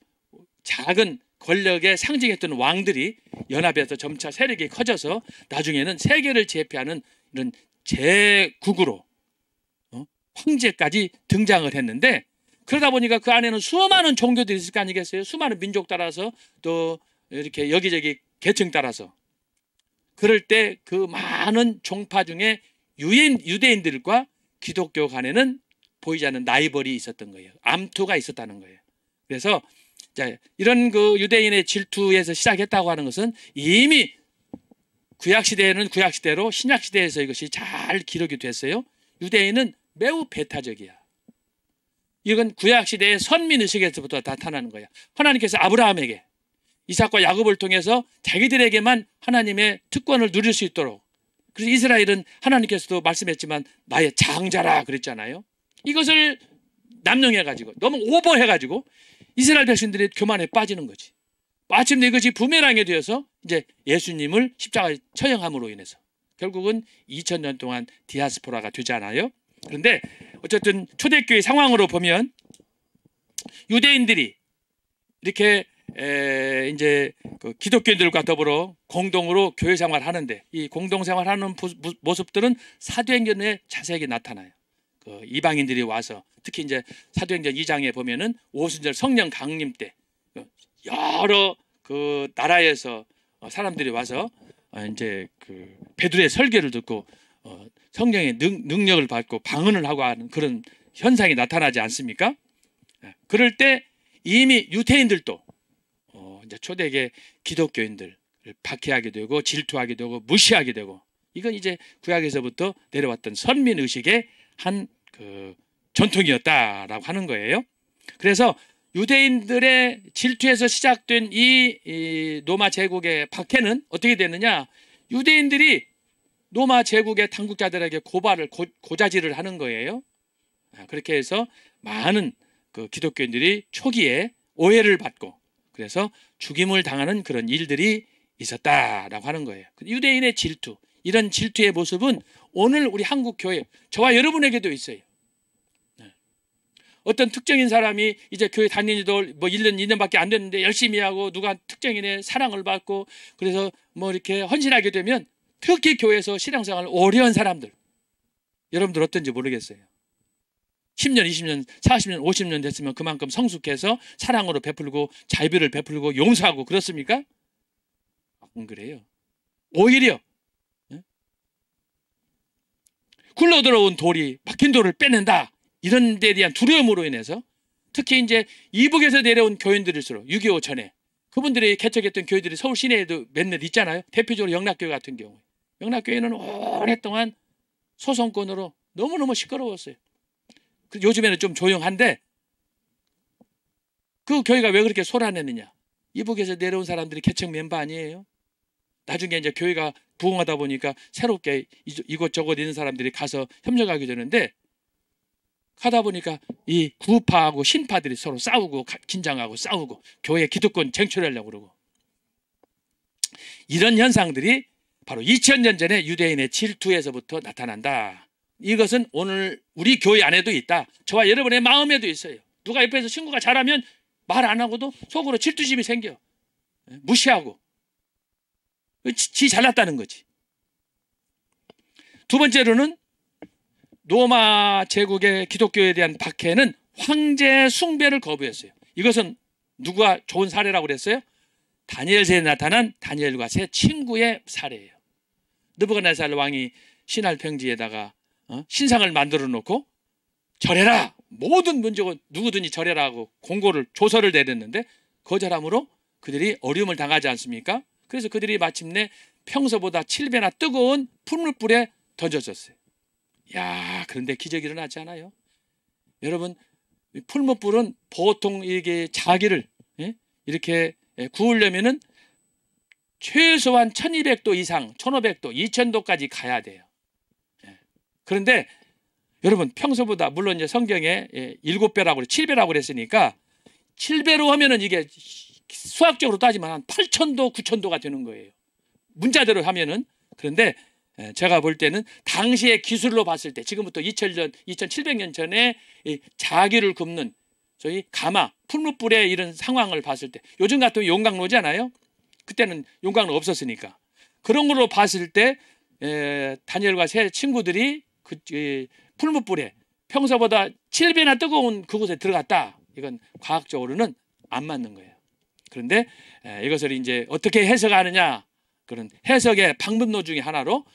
Speaker 1: 작은 권력에 상징했던 왕들이 연합해서 점차 세력이 커져서 나중에는 세계를 제패하는 이런 제국으로 황제까지 등장을 했는데 그러다 보니까 그 안에는 수많은 종교들이 있을 거 아니겠어요? 수많은 민족 따라서 또 이렇게 여기저기 계층 따라서 그럴 때 그 많은 종파 중에 유대인들과 기독교 간에는 보이지 않는 라이벌이 있었던 거예요. 암투가 있었다는 거예요. 그래서 이런 그 유대인의 질투에서 시작했다고 하는 것은 이미 구약시대에는 구약시대로 신약시대에서 이것이 잘 기록이 됐어요. 유대인은 매우 배타적이야. 이건 구약시대의 선민의식에서부터 나타나는 거야. 하나님께서 아브라함에게 이삭과 야곱을 통해서 자기들에게만 하나님의 특권을 누릴 수 있도록, 그래서 이스라엘은 하나님께서도 말씀했지만 나의 장자라 그랬잖아요. 이것을 남용해가지고 너무 오버해가지고 이스라엘 백성들이 교만에 빠지는 거지. 마침내 이것이 부메랑이 되어서 이제 예수님을 십자가에 처형함으로 인해서 결국은 2000년 동안 디아스포라가 되잖아요. 그런데 어쨌든 초대교회 상황으로 보면 유대인들이 이렇게 이제 그 기독교인들과 더불어 공동으로 교회 생활하는데 이 공동 생활하는 모습들은 사도행전에 자세하게 나타나요. 그 이방인들이 와서 특히 이제 사도행전 2장에 보면은 오순절 성령 강림 때 여러 그 나라에서 사람들이 와서 이제 그 베드로의 설교를 듣고 성령의 능력을 받고 방언을 하고 하는 그런 현상이 나타나지 않습니까? 그럴 때 이미 유대인들도 이제 초대계 기독교인들을 박해하게 되고 질투하게 되고 무시하게 되고, 이건 이제 구약에서부터 내려왔던 선민 의식의 한 그 전통이었다라고 하는 거예요. 그래서 유대인들의 질투에서 시작된 이 로마 제국의 박해는 어떻게 됐느냐? 유대인들이 로마 제국의 당국자들에게 고자질을 하는 거예요. 그렇게 해서 많은 그 기독교인들이 초기에 오해를 받고 그래서 죽임을 당하는 그런 일들이 있었다라고 하는 거예요. 유대인의 질투, 이런 질투의 모습은 오늘 우리 한국 교회, 저와 여러분에게도 있어요. 어떤 특정인 사람이 이제 교회 다닌 지도 뭐 1년, 2년밖에 안 됐는데 열심히 하고 누가 특정인의 사랑을 받고 그래서 뭐 이렇게 헌신하게 되면 특히 교회에서 신앙생활을 오래 한 사람들, 여러분들 어떤지 모르겠어요. 10년, 20년, 40년, 50년 됐으면 그만큼 성숙해서 사랑으로 베풀고 자비를 베풀고 용서하고 그렇습니까? 안 그래요. 오히려 굴러들어온 돌이 박힌 돌을 빼낸다, 이런 데 대한 두려움으로 인해서 특히 이제 이북에서 내려온 교인들일수록 6.25 전에 그분들이 개척했던 교회들이 서울 시내에도 몇몇 있잖아요. 대표적으로 영락교회 같은 경우, 영락교회는 오랫동안 소송권으로 너무너무 시끄러웠어요. 요즘에는 좀 조용한데 그 교회가 왜 그렇게 소란했느냐? 이북에서 내려온 사람들이 개척 멤버 아니에요? 나중에 이제 교회가 부흥하다 보니까 새롭게 이곳저곳 있는 사람들이 가서 협력하게 되는데, 가다 보니까 이 구파하고 신파들이 서로 싸우고 긴장하고 싸우고 교회 기득권 쟁취하려고 그러고, 이런 현상들이 바로 2000년 전에 유대인의 질투에서부터 나타난다. 이것은 오늘 우리 교회 안에도 있다. 저와 여러분의 마음에도 있어요. 누가 옆에서 친구가 잘하면 말 안 하고도 속으로 질투심이 생겨. 무시하고 지 잘났다는 거지. 두 번째로는 로마 제국의 기독교에 대한 박해는 황제 숭배를 거부했어요. 이것은 누가 좋은 사례라고 그랬어요? 다니엘서에 나타난 다니엘과 세 친구의 사례예요. 느부갓네살 왕이 신할 평지에다가 신상을 만들어 놓고 절해라 모든 민족은 누구든지 절해라고 공고를 조서를 내렸는데 거절함으로 그들이 어려움을 당하지 않습니까? 그래서 그들이 마침내 평소보다 7배나 뜨거운 풀물불에 던져졌어요. 야, 그런데 기적이 일어나지 않아요? 여러분, 풀물불은 보통 이게 자기를 이렇게 구우려면은 최소한 1200도 이상, 1500도, 2000도까지 가야 돼요. 그런데 여러분, 평소보다 물론 이제 성경에 7배라고 그래, 7배라고 그랬으니까 7배로 하면은 이게 수학적으로 따지면 한 8000도, 9000도가 되는 거예요. 문자대로 하면은. 그런데 제가 볼 때는 당시의 기술로 봤을 때, 지금부터 2000년, 2700년 전에 자기를 굽는 저희 가마, 풀무불의 이런 상황을 봤을 때, 요즘 같으면 용광로잖아요. 그때는 용광로 없었으니까. 그런 걸로 봤을 때 다니엘과 세 친구들이 그 풀무불에 평소보다 7배나 뜨거운 그곳에 들어갔다. 이건 과학적으로는 안 맞는 거예요. 그런데 이것을 이제 어떻게 해석하느냐, 그런 해석의 방법론 중에 하나로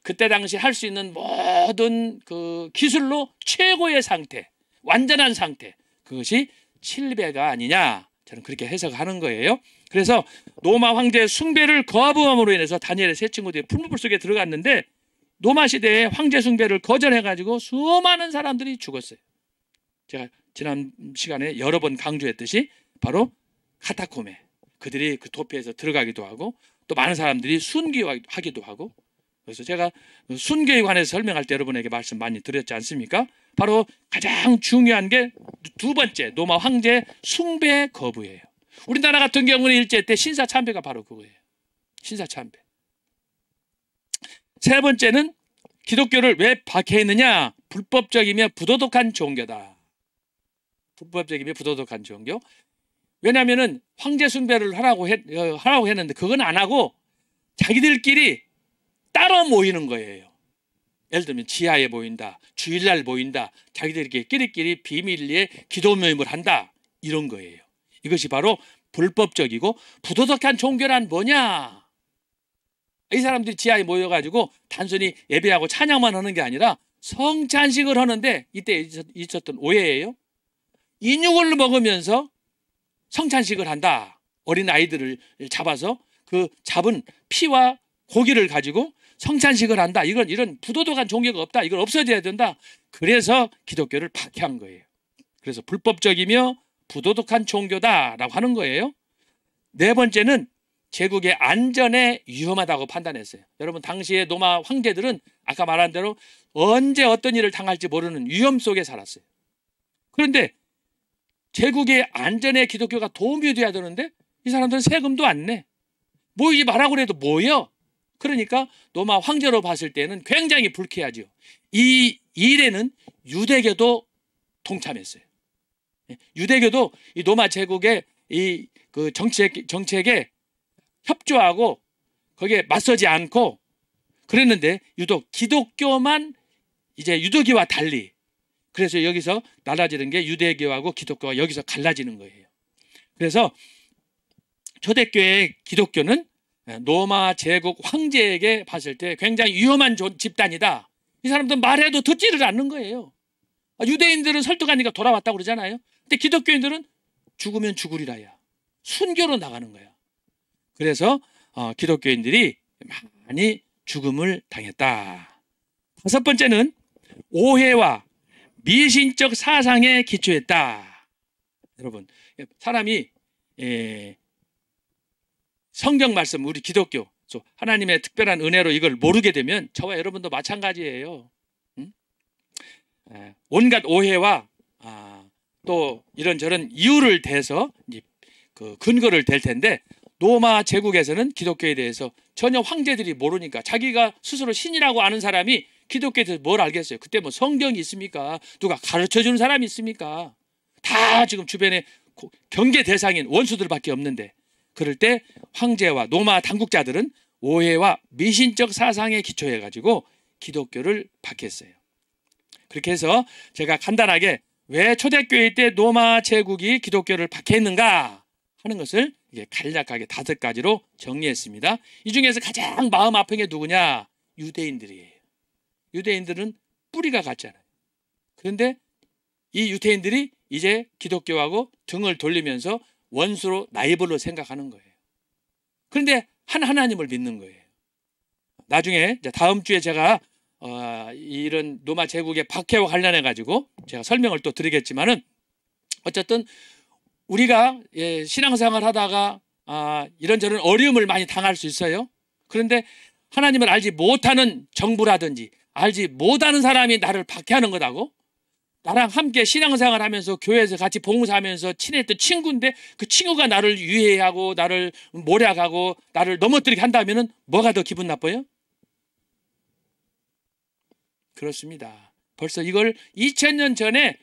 Speaker 1: 그때 당시 할 수 있는 모든 그 기술로 최고의 상태, 완전한 상태, 그것이 7배가 아니냐, 저는 그렇게 해석하는 거예요. 그래서 로마 황제의 숭배를 거부함으로 인해서 다니엘의 세 친구들이 풀무불 속에 들어갔는데 로마 시대에 황제 숭배를 거절해가지고 수많은 사람들이 죽었어요. 제가 지난 시간에 여러 번 강조했듯이 바로 카타콤에 그들이 그 도피해서 들어가기도 하고 또 많은 사람들이 순교하기도 하고, 그래서 제가 순교에 관해서 설명할 때 여러분에게 말씀 많이 드렸지 않습니까? 바로 가장 중요한 게 두 번째, 로마 황제 숭배 거부예요. 우리나라 같은 경우는 일제 때 신사참배가 바로 그거예요. 신사참배. 세 번째는 기독교를 왜 박해했느냐? 불법적이며 부도덕한 종교다. 불법적이며 부도덕한 종교. 왜냐하면은 황제 숭배를 하라고 했는데 그건 안 하고 자기들끼리 따로 모이는 거예요. 예를 들면 지하에 모인다, 주일날 모인다, 자기들끼리 끼리끼리 비밀리에 기도 모임을 한다, 이런 거예요. 이것이 바로 불법적이고 부도덕한 종교란 뭐냐? 이 사람들이 지하에 모여가지고 단순히 예배하고 찬양만 하는 게 아니라 성찬식을 하는데, 이때 있었던 오해예요. 인육을 먹으면서 성찬식을 한다. 어린 아이들을 잡아서 그 잡은 피와 고기를 가지고 성찬식을 한다. 이런 부도덕한 종교가 없다. 이걸 없어져야 된다. 그래서 기독교를 박해한 거예요. 그래서 불법적이며 부도덕한 종교다라고 하는 거예요. 네 번째는 제국의 안전에 위험하다고 판단했어요. 여러분, 당시에 로마 황제들은 아까 말한 대로 언제 어떤 일을 당할지 모르는 위험 속에 살았어요. 그런데 제국의 안전에 기독교가 도움이 돼야 되는데 이 사람들은 세금도 안 내. 모이지 말라고 해도 모여. 그러니까 로마 황제로 봤을 때는 굉장히 불쾌하죠. 이 일에는 유대교도 동참했어요. 유대교도 이 로마 제국의 이 그 정책에 협조하고 거기에 맞서지 않고 그랬는데, 유독 기독교만 이제 유대교와 달리, 그래서 여기서 나눠지는 게 유대교하고 기독교가 여기서 갈라지는 거예요. 그래서 초대교회의 기독교는 로마 제국 황제에게 봤을 때 굉장히 위험한 집단이다. 이 사람들은 말해도 듣지를 않는 거예요. 유대인들은 설득하니까 돌아왔다고 그러잖아요. 근데 기독교인들은 죽으면 죽으리라야. 순교로 나가는 거야. 그래서 기독교인들이 많이 죽음을 당했다. 다섯 번째는 오해와 미신적 사상에 기초했다. 여러분, 사람이 성경 말씀, 우리 기독교, 하나님의 특별한 은혜로 이걸 모르게 되면 저와 여러분도 마찬가지예요. 온갖 오해와 또 이런저런 이유를 대서 그 근거를 댈 텐데, 로마 제국에서는 기독교에 대해서 전혀 황제들이 모르니까, 자기가 스스로 신이라고 아는 사람이 기독교에 대해서 뭘 알겠어요? 그때 뭐 성경이 있습니까? 누가 가르쳐주는 사람이 있습니까? 다 지금 주변에 경계 대상인 원수들밖에 없는데, 그럴 때 황제와 로마 당국자들은 오해와 미신적 사상에 기초해가지고 기독교를 박했어요. 그렇게 해서 제가 간단하게 왜 초대교회 때 로마 제국이 기독교를 박해했는가 하는 것을 간략하게 5가지로 정리했습니다. 이 중에서 가장 마음 아픈 게 누구냐? 유대인들이에요. 유대인들은 뿌리가 같잖아요. 그런데 이 유대인들이 이제 기독교하고 등을 돌리면서 원수로 라이벌로 생각하는 거예요. 그런데 한 하나님을 믿는 거예요. 나중에 다음 주에 제가 이런 로마 제국의 박해와 관련해 가지고 제가 설명을 또 드리겠지만은 어쨌든 우리가 신앙생활 하다가 이런저런 어려움을 많이 당할 수 있어요. 그런데 하나님을 알지 못하는 정부라든지 알지 못하는 사람이 나를 박해하는 거다고, 나랑 함께 신앙생활 하면서 교회에서 같이 봉사하면서 친했던 친구인데 그 친구가 나를 유해하고 나를 모략하고 나를 넘어뜨리게 한다면은 뭐가 더 기분 나빠요? 그렇습니다. 벌써 이걸 2000년 전에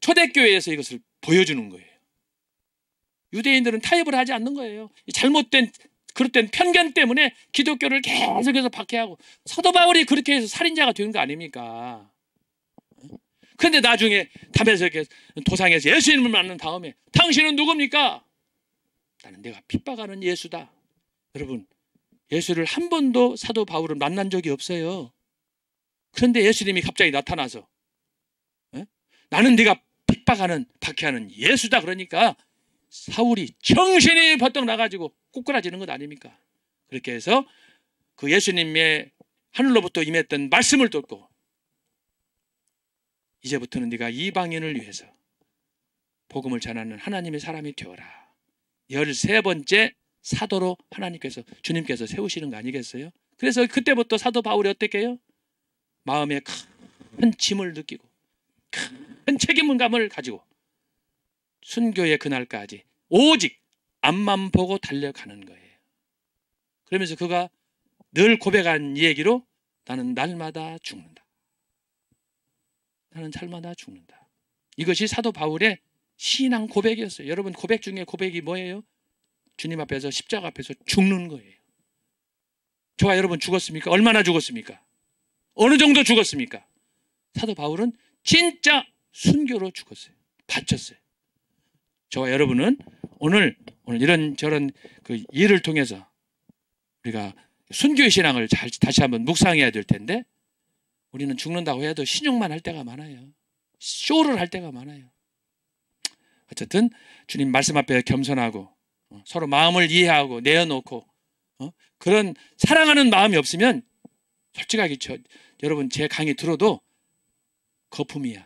Speaker 1: 초대교회에서 이것을 보여주는 거예요. 유대인들은 타협을 하지 않는 거예요. 잘못된 그릇된 편견 때문에 기독교를 계속해서 박해하고, 사도 바울이 그렇게 해서 살인자가 되는 거 아닙니까? 그런데 나중에 담에서 도상에서 예수님을 만난 다음에 당신은 누굽니까? 나는 내가 핍박하는 예수다. 여러분, 예수를 한 번도 사도 바울은 만난 적이 없어요. 그런데 예수님이 갑자기 나타나서 나는 네가 핍박하는 박해하는 예수다. 그러니까 사울이 정신이 번쩍 나가지고 꼬꾸라지는 것 아닙니까? 그렇게 해서 그 예수님의 하늘로부터 임했던 말씀을 듣고 이제부터는 네가 이방인을 위해서 복음을 전하는 하나님의 사람이 되어라. 13번째 사도로 하나님께서, 주님께서 세우시는 거 아니겠어요? 그래서 그때부터 사도 바울이 어떻게 해요? 마음에 큰 짐을 느끼고 큰 책임감을 가지고 순교의 그날까지 오직 앞만 보고 달려가는 거예요. 그러면서 그가 늘 고백한 얘기로 나는 날마다 죽는다. 나는 날마다 죽는다. 이것이 사도 바울의 신앙 고백이었어요. 여러분, 고백 중에 고백이 뭐예요? 주님 앞에서, 십자가 앞에서 죽는 거예요. 저와 여러분 죽었습니까? 얼마나 죽었습니까? 어느 정도 죽었습니까? 사도 바울은 진짜 순교로 죽었어요. 바쳤어요. 저와 여러분은 오늘 이런 저런 그 일을 통해서 우리가 순교의 신앙을 다시 한번 묵상해야 될 텐데, 우리는 죽는다고 해도 신용만 할 때가 많아요. 쇼를 할 때가 많아요. 어쨌든 주님 말씀 앞에 겸손하고 서로 마음을 이해하고 내어놓고 그런 사랑하는 마음이 없으면 솔직하게 여러분 제 강의 들어도 거품이야.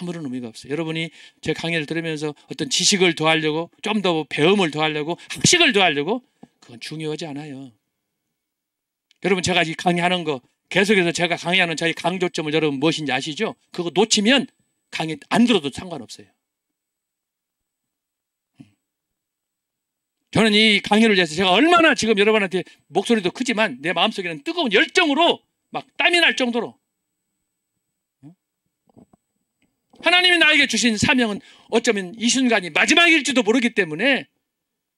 Speaker 1: 아무런 의미가 없어요. 여러분이 제 강의를 들으면서 어떤 지식을 더하려고, 좀 더 배움을 더하려고, 학식을 더하려고, 그건 중요하지 않아요. 여러분, 제가 이 강의하는 거 계속해서 제가 강의하는 저희 강조점을 여러분 무엇인지 아시죠? 그거 놓치면 강의 안 들어도 상관없어요. 저는 이 강의를 위해서 제가 얼마나 지금 여러분한테 목소리도 크지만 내 마음속에는 뜨거운 열정으로 막 땀이 날 정도로, 하나님이 나에게 주신 사명은 어쩌면 이 순간이 마지막일지도 모르기 때문에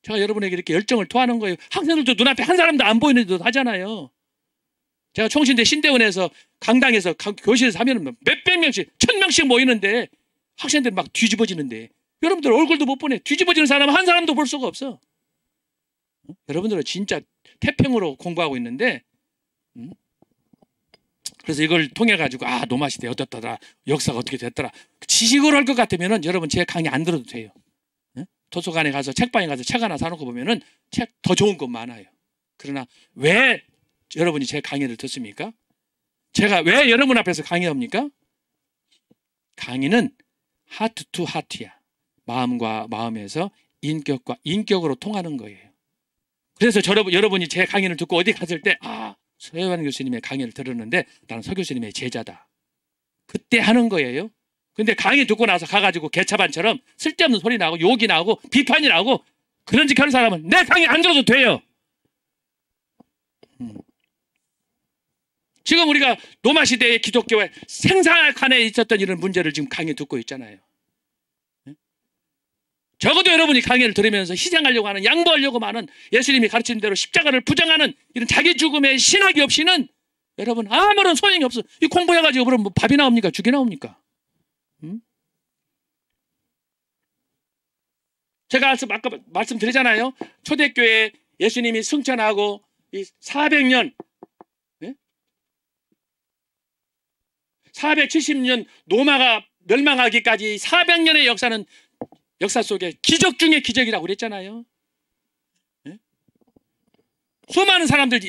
Speaker 1: 제가 여러분에게 이렇게 열정을 토하는 거예요. 학생들도 눈앞에 한 사람도 안 보이는데도 하잖아요. 제가 총신대 신대원에서 강당에서 교실에서 하면 몇백 명씩, 1000명씩 모이는데 학생들이 막 뒤집어지는데 여러분들 얼굴도 못 보네. 뒤집어지는 사람 한 사람도 볼 수가 없어. 여러분들은 진짜 태평으로 공부하고 있는데, 그래서 이걸 통해 가지고 노마 시대 어떻더라, 역사가 어떻게 됐더라, 지식으로 할 것 같으면은 여러분 제 강의 안 들어도 돼요. 도서관에 가서, 책방에 가서 책 하나 사놓고 보면은 책 더 좋은 것 많아요. 그러나 왜 여러분이 제 강의를 듣습니까? 제가 왜 여러분 앞에서 강의합니까? 강의는 하트 투 하트야. 마음과 마음에서 인격과 인격으로 통하는 거예요. 그래서 여러분이 제 강의를 듣고 어디 갔을 때 서혜환 교수님의 강의를 들었는데 나는 서 교수님의 제자다. 그때 하는 거예요. 근데 강의 듣고 나서 가가지고 개차반처럼 쓸데없는 소리 나고 욕이 나고 비판이 나고 그런 짓 하는 사람은 내 강의 안 들어도 돼요. 지금 우리가 로마 시대의 기독교의 생사칸에 있었던 이런 문제를 지금 강의 듣고 있잖아요. 적어도 여러분이 강의를 들으면서 희생하려고 하는, 양보하려고 하는, 예수님이 가르치는 대로 십자가를 부정하는 이런 자기 죽음의 신학이 없이는 여러분 아무런 소용이 없어. 이 공부해가지고 그럼 뭐 밥이 나옵니까? 죽이 나옵니까? 제가 아까 말씀드리잖아요. 초대교회 예수님이 승천하고 이 400년, 470년 멸망하기까지 400년의 역사는 역사 속에 기적 중에 기적이라고 그랬잖아요. 예? 수많은 사람들,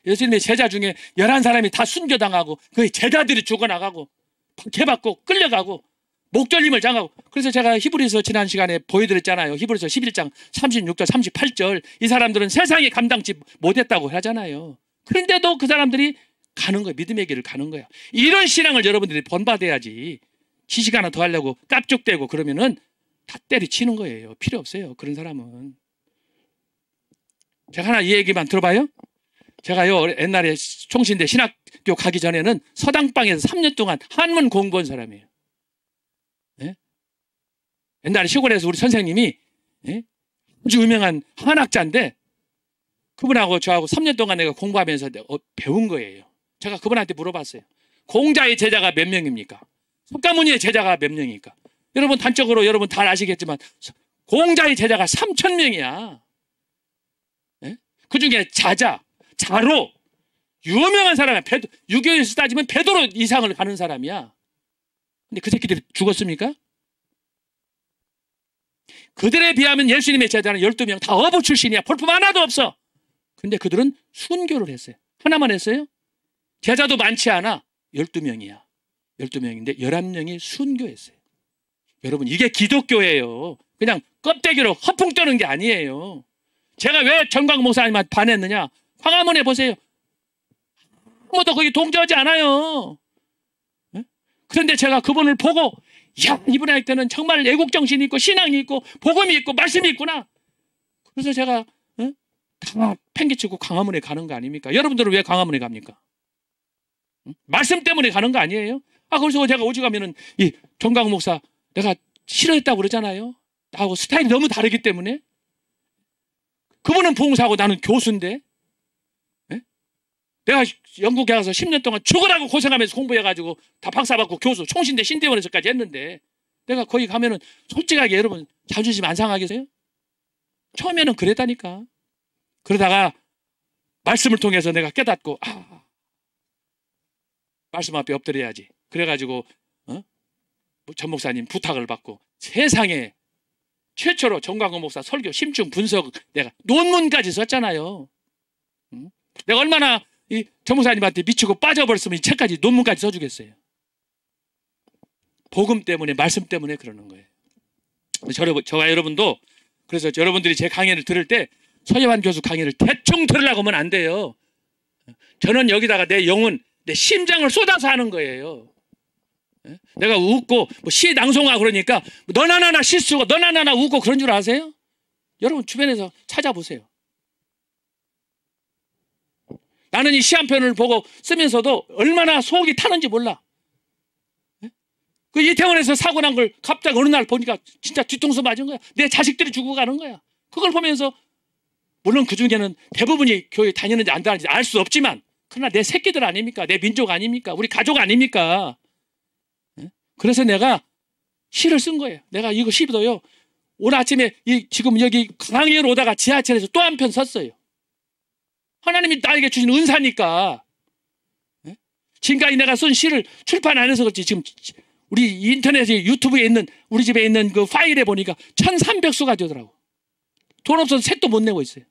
Speaker 1: 예수님의 제자 중에 11사람이 다 순교당하고 그 제자들이 죽어나가고 박해받고 끌려가고 목절림을 당하고. 그래서 제가 히브리서 지난 시간에 보여드렸잖아요. 히브리서 11장 36절 38절 이 사람들은 세상에 감당치 못했다고 하잖아요. 그런데도 그 사람들이 가는 거예요. 믿음의 길을 가는 거예요. 이런 신앙을 여러분들이 본받아야지. 지식 하나 더 하려고 깝죽대고 그러면은 다 때리치는 거예요. 필요 없어요. 그런 사람은. 제가 하나 이 얘기만 들어봐요. 제가요 옛날에 총신대 신학교 가기 전에는 서당방에서 3년 동안 한문 공부한 사람이에요. 예? 옛날에 시골에서 우리 선생님이 아주 유명한 한학자인데 그분하고 저하고 3년 동안 내가 공부하면서 배운 거예요. 제가 그분한테 물어봤어요. 공자의 제자가 몇 명입니까? 석가모니의 제자가 몇 명입니까? 여러분 단적으로 여러분 다 아시겠지만 공자의 제자가 3,000명이야. 예? 그 중에 자로 유명한 사람이야. 유교에서 따지면 베드로 이상을 가는 사람이야. 근데 그 새끼들이 죽었습니까? 그들에 비하면 예수님의 제자는 12명 다 어부 출신이야. 볼품 하나도 없어. 근데 그들은 순교를 했어요. 하나만 했어요? 제자도 많지 않아. 12명이야. 12명인데 11명이 순교했어요. 여러분 이게 기독교예요. 그냥 껍데기로 허풍 떠는 게 아니에요. 제가 왜 정광 목사님한테 반했느냐? 광화문에 보세요. 아무도 거기 동조하지 않아요. 그런데 제가 그분을 보고 야, 이분한테는 정말 애국정신이 있고 신앙이 있고 복음이 있고 말씀이 있구나. 그래서 제가 다 팽개치고 광화문에 가는 거 아닙니까? 여러분들은 왜 광화문에 갑니까? 말씀 때문에 가는 거 아니에요? 그래서 제가 오직하면은 이 정광 목사 내가 싫어했다고 그러잖아요. 나하고 스타일이 너무 다르기 때문에. 그분은 봉사하고 나는 교수인데. 네? 내가 영국에 가서 10년 동안 죽으라고 고생하면서 공부해가지고 다 박사받고 교수, 총신대 신대원에서까지 했는데 내가 거기 가면은 솔직하게 여러분 자존심 안 상하겠어요? 처음에는 그랬다니까. 그러다가 말씀을 통해서 내가 깨닫고 말씀 앞에 엎드려야지. 그래가지고 전 목사님 부탁을 받고 세상에 최초로 정광훈 목사 설교 심층 분석 내가 논문까지 썼잖아요. 내가 얼마나 이 전 목사님한테 미치고 빠져버렸으면 이 책까지 논문까지 써주겠어요. 복음 때문에 말씀 때문에 그러는 거예요. 저와 여러분도 그래서 여러분들이 제 강의를 들을 때 서예환 교수 강의를 대충 들으려고 하면 안 돼요. 저는 여기다가 내 영혼, 내 심장을 쏟아서 하는 거예요. 내가 웃고 시 낭송하고 그러니까 너나 나나 시 쓰고 너나 나나 웃고 그런 줄 아세요? 여러분 주변에서 찾아보세요. 나는 이 시 한 편을 보고 쓰면서도 얼마나 속이 타는지 몰라. 그 이태원에서 사고 난 걸 갑자기 어느 날 보니까 진짜 뒤통수 맞은 거야. 내 자식들이 죽어가는 거야. 그걸 보면서 물론 그 중에는 대부분이 교회 다니는지 안 다니는지 알 수 없지만 그러나 내 새끼들 아닙니까? 내 민족 아닙니까? 우리 가족 아닙니까? 그래서 내가 시를 쓴 거예요. 내가 이거 시도요. 오늘 아침에 지금 여기 강의를 오다가 지하철에서 또 한 편 썼어요. 하나님이 나에게 주신 은사니까. 지금까지 내가 쓴 시를 출판 안 해서 그렇지 지금 우리 인터넷에 유튜브에 있는 우리 집에 있는 그 파일에 보니까 1,300수가 되더라고. 돈 없어서 책도 못 내고 있어요.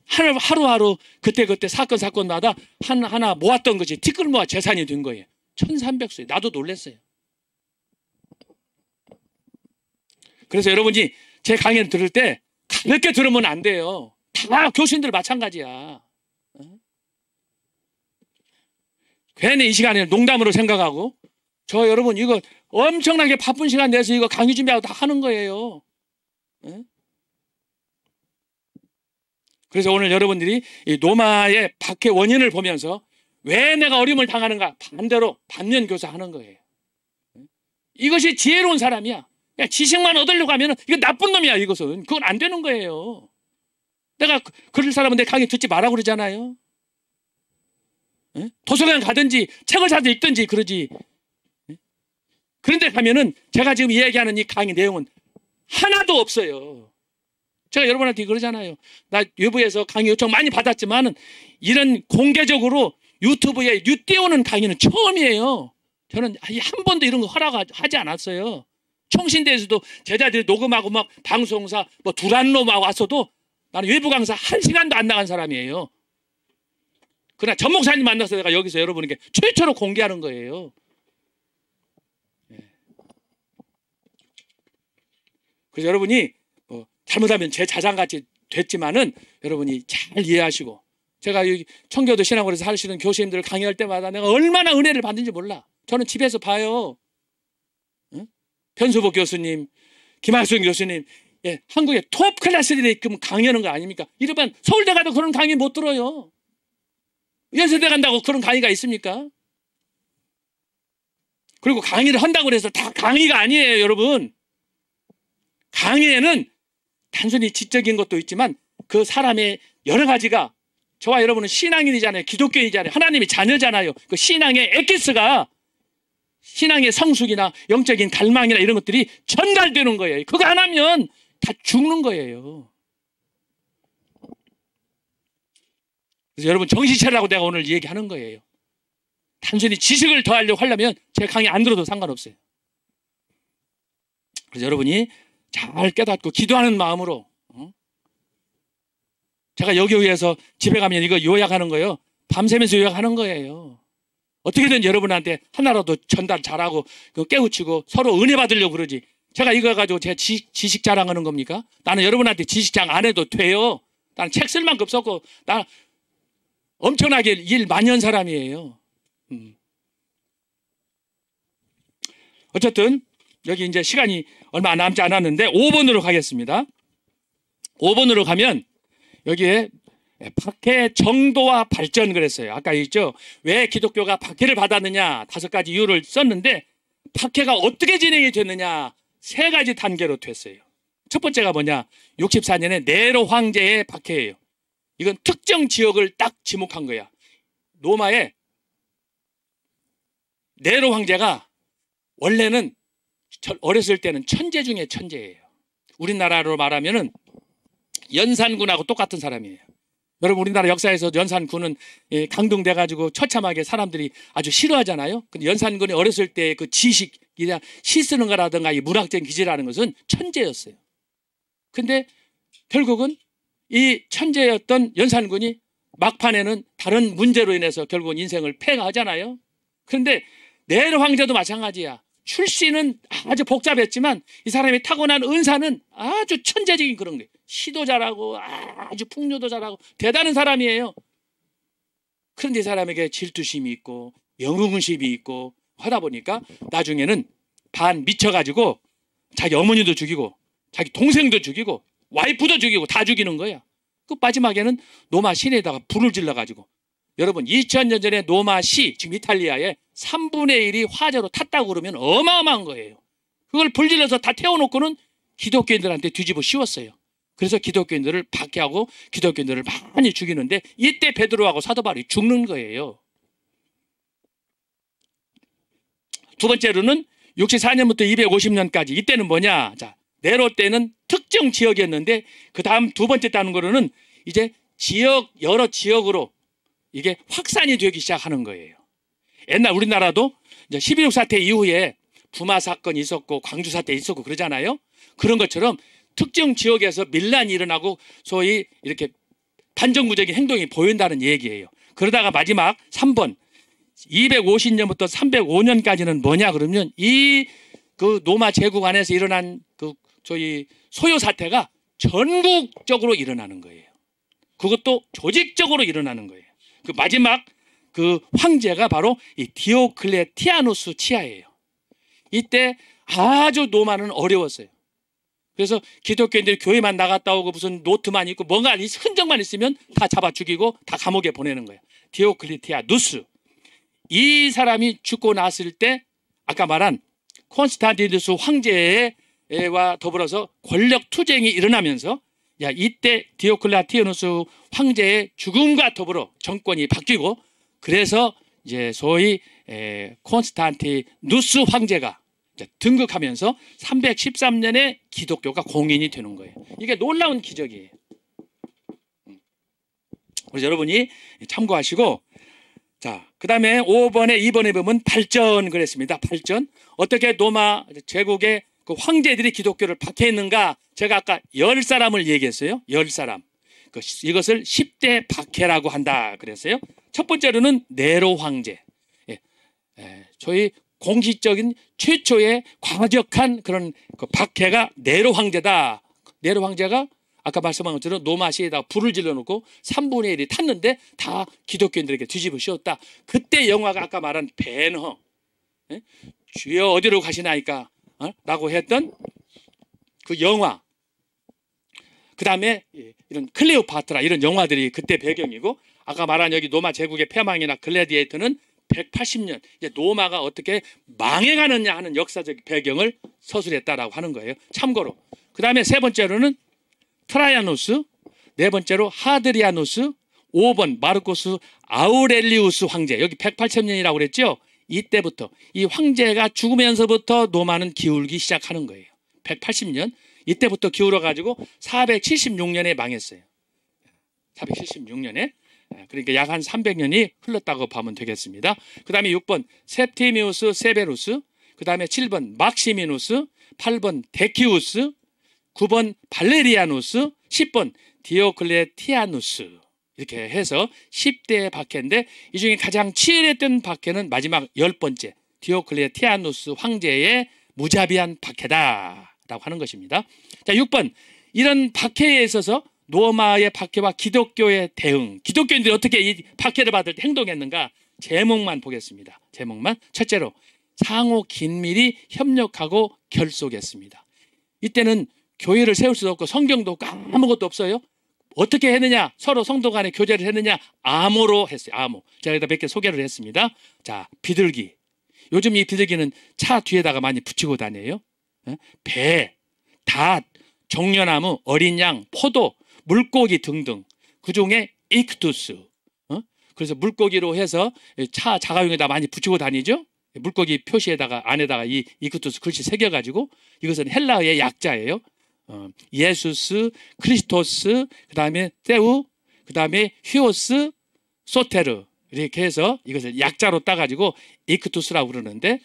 Speaker 1: 하루하루 그때 사건마다 하나 모았던 것이 티끌 모아 재산이 된 거예요. 1,300수예요. 나도 놀랐어요. 그래서 여러분이 제 강의를 들을 때 가볍게 들으면 안 돼요. 다 교수님들 마찬가지야. 괜히 이 시간에 농담으로 생각하고 여러분 이거 엄청나게 바쁜 시간 내서 이거 강의 준비하고 다 하는 거예요. 그래서 오늘 여러분들이 이 노마의 박해 원인을 보면서 왜 내가 어려움을 당하는가 반대로 반면교사 하는 거예요. 이것이 지혜로운 사람이야. 그냥 지식만 얻으려고 하면 이거 나쁜 놈이야. 이것은 그건 안 되는 거예요. 내가 그럴 사람은 내 강의 듣지 말라고 그러잖아요. 도서관 가든지 책을 사서 읽든지 그러지. 그런데 가면은 제가 지금 이야기하는 이 강의 내용은 하나도 없어요. 제가 여러분한테 그러잖아요. 나 외부에서 강의 요청 많이 받았지만은 이런 공개적으로 유튜브에 띄우는 강의는 처음이에요. 저는 한 번도 이런 거 허락하지 않았어요. 총신대에서도 제자들이 녹음하고 막 방송사 뭐 두란노 막 왔어도 나는 외부 강사 1시간도 안 나간 사람이에요. 그러나 전 목사님 만나서 내가 여기서 여러분에게 최초로 공개하는 거예요. 그래서 여러분이 잘못하면 제 자장같이 됐지만은 여러분이 잘 이해하시고, 제가 여기 청교도 신앙원에서 하시는 교수님들 강의할 때마다 내가 얼마나 은혜를 받는지 몰라. 저는 집에서 봐요. 응? 변수복 교수님, 김학순 교수님, 한국의 톱 클래스들이 강의하는 거 아닙니까? 이러면 서울대 가도 그런 강의 못 들어요. 연세대 간다고 그런 강의가 있습니까? 그리고 강의를 한다고 해서 다 강의가 아니에요, 여러분. 강의에는 단순히 지적인 것도 있지만 그 사람의 여러 가지가, 저와 여러분은 신앙인이잖아요. 기독교인이잖아요. 하나님의 자녀잖아요. 그 신앙의 엑기스가, 신앙의 성숙이나 영적인 갈망이나 이런 것들이 전달되는 거예요. 그거 안 하면 다 죽는 거예요. 그래서 여러분 정신 차리라고 내가 오늘 얘기하는 거예요. 단순히 지식을 더하려고 하려면 제 강의 안 들어도 상관없어요. 그래서 여러분이 잘 깨닫고 기도하는 마음으로, 제가 여기에서 집에 가면 이거 요약하는 거예요. 밤새면서 요약하는 거예요. 어떻게든 여러분한테 하나라도 전달 잘하고 깨우치고 서로 은혜 받으려고 그러지. 제가 이거 가지고 제 지식 자랑하는 겁니까? 나는 여러분한테 지식 자랑 안 해도 돼요. 나는 책 쓸 만큼 썼고 나 엄청나게 일 많이 한 사람이에요. 어쨌든 여기 이제 시간이 얼마 남지 않았는데 5번으로 가겠습니다. 5번으로 가면 여기에 박해 정도와 발전 그랬어요. 아까 있죠. 왜 기독교가 박해를 받았느냐 5가지 이유를 썼는데, 박해가 어떻게 진행이 됐느냐 3가지 단계로 됐어요. 첫 번째가 뭐냐, 64년에 네로 황제의 박해예요. 이건 특정 지역을 딱 지목한 거야. 로마의 네로 황제가 원래는 어렸을 때는 천재 중에 천재예요. 우리나라로 말하면은 연산군하고 똑같은 사람이에요. 여러분 우리나라 역사에서 연산군은 강등돼가지고 처참하게 사람들이 아주 싫어하잖아요. 근데 연산군이 어렸을 때 그 지식이나 시 쓰는 거라든가 이 문학적인 기질이라는 것은 천재였어요. 근데 결국은 이 천재였던 연산군이 막판에는 다른 문제로 인해서 결국은 인생을 폐가하잖아요. 그런데 네로 황제도 마찬가지야. 출신은 아주 복잡했지만 이 사람이 타고난 은사는 아주 천재적인 그런 거예요. 시도 잘하고 아주 풍류도 잘하고 대단한 사람이에요. 그런데 이 사람에게 질투심이 있고 영웅심이 있고 하다 보니까 나중에는 반 미쳐가지고 자기 어머니도 죽이고 자기 동생도 죽이고 와이프도 죽이고 다 죽이는 거야. 그 마지막에는 노마 시내에다가 불을 질러가지고, 여러분 2000년 전에 노마 시, 지금 이탈리아에 3분의 1이 화재로 탔다고 그러면 어마어마한 거예요. 그걸 불질러서 다 태워놓고는 기독교인들한테 뒤집어 씌웠어요. 그래서 기독교인들을 박해하고 기독교인들을 많이 죽이는데, 이때 베드로하고 사도 바울이 죽는 거예요. 두 번째로는 64년부터 250년까지, 이때는 뭐냐, 자 네로 때는 특정 지역이었는데 그 다음 두 번째 따는 거로는 이제 여러 지역으로 이게 확산이 되기 시작하는 거예요. 옛날 우리나라도 이제 12.6 사태 이후에 부마 사건이 있었고 광주 사태 있었고 그러잖아요. 그런 것처럼 특정 지역에서 밀란이 일어나고 소위 이렇게 반정부적인 행동이 보인다는 얘기예요. 그러다가 마지막 3번 250년부터 305년까지는 뭐냐 그러면 이 그 노마 제국 안에서 일어난 그 저희 소요 사태가 전국적으로 일어나는 거예요. 그것도 조직적으로 일어나는 거예요. 그 마지막 그 황제가 바로 이 디오클레티아누스 치하예요. 이때 아주 노마는 어려웠어요. 그래서 기독교인들이 교회만 나갔다 오고 무슨 노트만 있고 뭔가 흔적만 있으면 다 잡아 죽이고 다 감옥에 보내는 거예요. 디오클레티아누스. 이 사람이 죽고 났을 때 아까 말한 콘스탄티누스 황제와 더불어서 권력 투쟁이 일어나면서 이때 디오클레티아누스 황제의 죽음과 더불어 정권이 바뀌고, 그래서 이제 소위 콘스탄티누스 황제가 등극하면서 313년에 기독교가 공인이 되는 거예요. 이게 놀라운 기적이에요. 그래서 여러분이 참고하시고, 자 그 다음에 5번에 2번에 보면 발전 그랬습니다. 발전. 어떻게 로마 제국의 그 황제들이 기독교를 박해했는가? 제가 아까 10사람을 얘기했어요. 10사람. 이것을 10대 박해라고 한다 그랬어요. 첫 번째로는 네로 황제. 저희 공식적인 최초의 과격한 그런 그 박해가 네로 황제다. 네로 황제가 아까 말씀한 것처럼 로마시에다가 불을 질러놓고 3분의 1이 탔는데 다 기독교인들에게 뒤집어 씌웠다. 그때 영화가 아까 말한 벤허, 주여 어디로 가시나이까 라고 했던 그 영화, 그 다음에 이런 클레오파트라 이런 영화들이 그때 배경이고, 아까 말한 여기 로마 제국의 패망이나 글래디에이터는 180년 이제 로마가 어떻게 망해가느냐 하는 역사적 배경을 서술했다라고 하는 거예요. 참고로 그 다음에 세 번째로는 트라이아누스, 네 번째로 하드리아누스, 5번 마르코스 아우렐리우스 황제. 여기 180년이라고 그랬죠. 이때부터 이 황제가 죽으면서부터 로마는 기울기 시작하는 거예요. 180년 이때부터 기울어 가지고 476년에 망했어요. 476년에. 그러니까 약 한 300년이 흘렀다고 보면 되겠습니다. 그 다음에 6번 셉티미우스 세베루스, 그 다음에 7번 막시미누스, 8번 데키우스, 9번 발레리아누스, 10번 디오클레티아누스. 이렇게 해서 10대의 박해인데 이 중에 가장 치열했던 박해는 마지막 10번째 디오클레티아누스 황제의 무자비한 박해다라고 하는 것입니다. 자, 6번 이런 박해에 있어서 로마의 박해와 기독교의 대응, 기독교인들이 어떻게 이 박해를 받을 때 행동했는가 제목만 보겠습니다. 제목만. 첫째로 상호 긴밀히 협력하고 결속했습니다. 이때는 교회를 세울 수도 없고 성경도 없고 아무것도 없어요. 어떻게 했느냐? 서로 성도 간에 교제를 했느냐? 암호로 했어요. 암호. 제가 여기다 몇 개 소개를 했습니다. 자, 비둘기. 요즘 이 비둘기는 차 뒤에다가 많이 붙이고 다녀요. 배, 닷, 종려나무, 어린 양, 포도, 물고기 등등. 그중에 익투스. 그래서 물고기로 해서 차 자가용에다 많이 붙이고 다니죠. 물고기 표시에다가 안에다가 이 익투스 글씨 새겨가지고 이것은 헬라어의 약자예요. 예수스, 크리스토스, 그 다음에 세우, 그 다음에 휴오스, 소테르 이렇게 해서 이것을 약자로 따가지고 이크투스라고 그러는데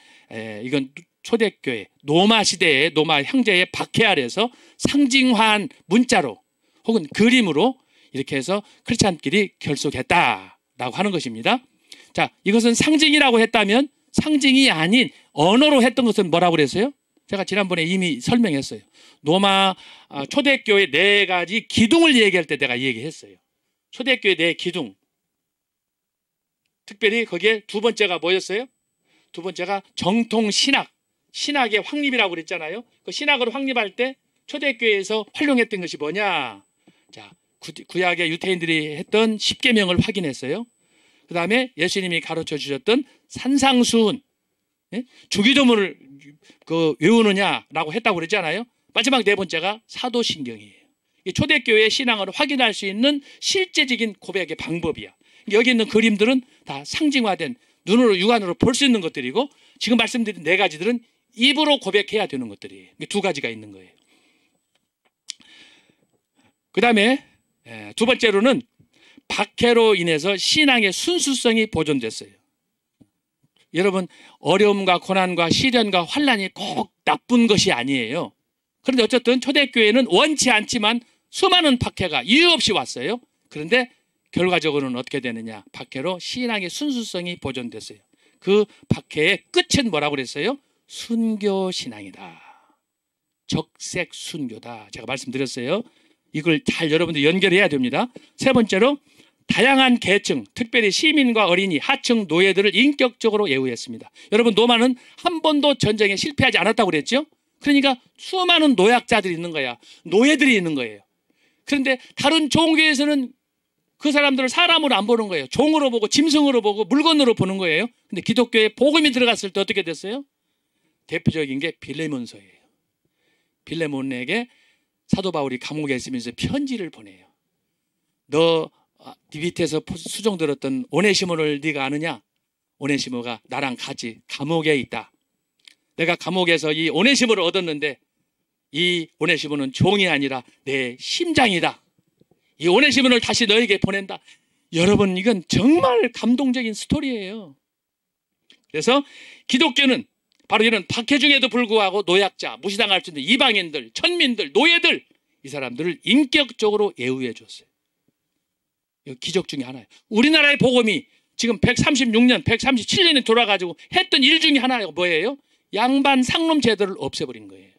Speaker 1: 이건 초대교회 로마 시대의 로마 형제의 박해 아래서 상징화한 문자로 혹은 그림으로 이렇게 해서 크리스찬끼리 결속했다라고 하는 것입니다. 자, 이것은 상징이라고 했다면 상징이 아닌 언어로 했던 것은 뭐라고 그랬어요? 제가 지난번에 이미 설명했어요. 로마 초대교회 4가지 기둥을 얘기할 때 내가 얘기했어요. 초대교회 4 기둥. 특별히 거기에 두 번째가 뭐였어요? 두 번째가 정통 신학. 신학의 확립이라고 그랬잖아요. 그 신학을 확립할 때 초대교회에서 활용했던 것이 뭐냐? 자, 구약의 유태인들이 했던 10계명을 확인했어요. 그 다음에 예수님이 가르쳐 주셨던 산상수훈, 주기도문을 외우느냐라고 했다고 그랬잖아요. 마지막 4번째가 사도신경이에요. 초대교회의 신앙을 확인할 수 있는 실제적인 고백의 방법이야. 여기 있는 그림들은 다 상징화된 눈으로 육안으로 볼 수 있는 것들이고 지금 말씀드린 4가지들은 입으로 고백해야 되는 것들이에요. 2가지가 있는 거예요. 그 다음에 두 번째로는 박해로 인해서 신앙의 순수성이 보존됐어요. 여러분, 어려움과 고난과 시련과 환난이 꼭 나쁜 것이 아니에요. 그런데 어쨌든 초대교회는 원치 않지만 수많은 박해가 이유 없이 왔어요. 그런데 결과적으로는 어떻게 되느냐? 박해로 신앙의 순수성이 보존됐어요. 그 박해의 끝은 뭐라고 그랬어요? 순교신앙이다. 적색 순교다. 제가 말씀드렸어요. 이걸 잘 여러분들 연결해야 됩니다. 세 번째로 다양한 계층, 특별히 시민과 어린이, 하층, 노예들을 인격적으로 예우했습니다. 여러분, 로마는 한 번도 전쟁에 실패하지 않았다고 그랬죠? 그러니까 수많은 노약자들이 있는 거야. 노예들이 있는 거예요. 그런데 다른 종교에서는 그 사람들을 사람으로 안 보는 거예요. 종으로 보고 짐승으로 보고 물건으로 보는 거예요. 근데 기독교에 복음이 들어갔을 때 어떻게 됐어요? 대표적인 게 빌레몬서예요. 빌레몬에게 사도 바울이 감옥에 있으면서 편지를 보내요. 너 네 밑에서 수종 들었던 오네시모를 네가 아느냐? 오네시모가 나랑 같이 감옥에 있다. 내가 감옥에서 이 오네시모를 얻었는데 이 오네시모는 종이 아니라 내 심장이다. 이 오네시모를 다시 너에게 보낸다. 여러분, 이건 정말 감동적인 스토리예요. 그래서 기독교는 바로 이런 박해 중에도 불구하고 노약자, 무시당할 수 있는 이방인들, 천민들, 노예들, 이 사람들을 인격적으로 예우해 줬어요. 이거 기적 중에 하나예요. 우리나라의 복음이 지금 136년, 137년에 돌아가지고 했던 일 중에 하나가 뭐예요? 양반 상놈 제도를 없애버린 거예요.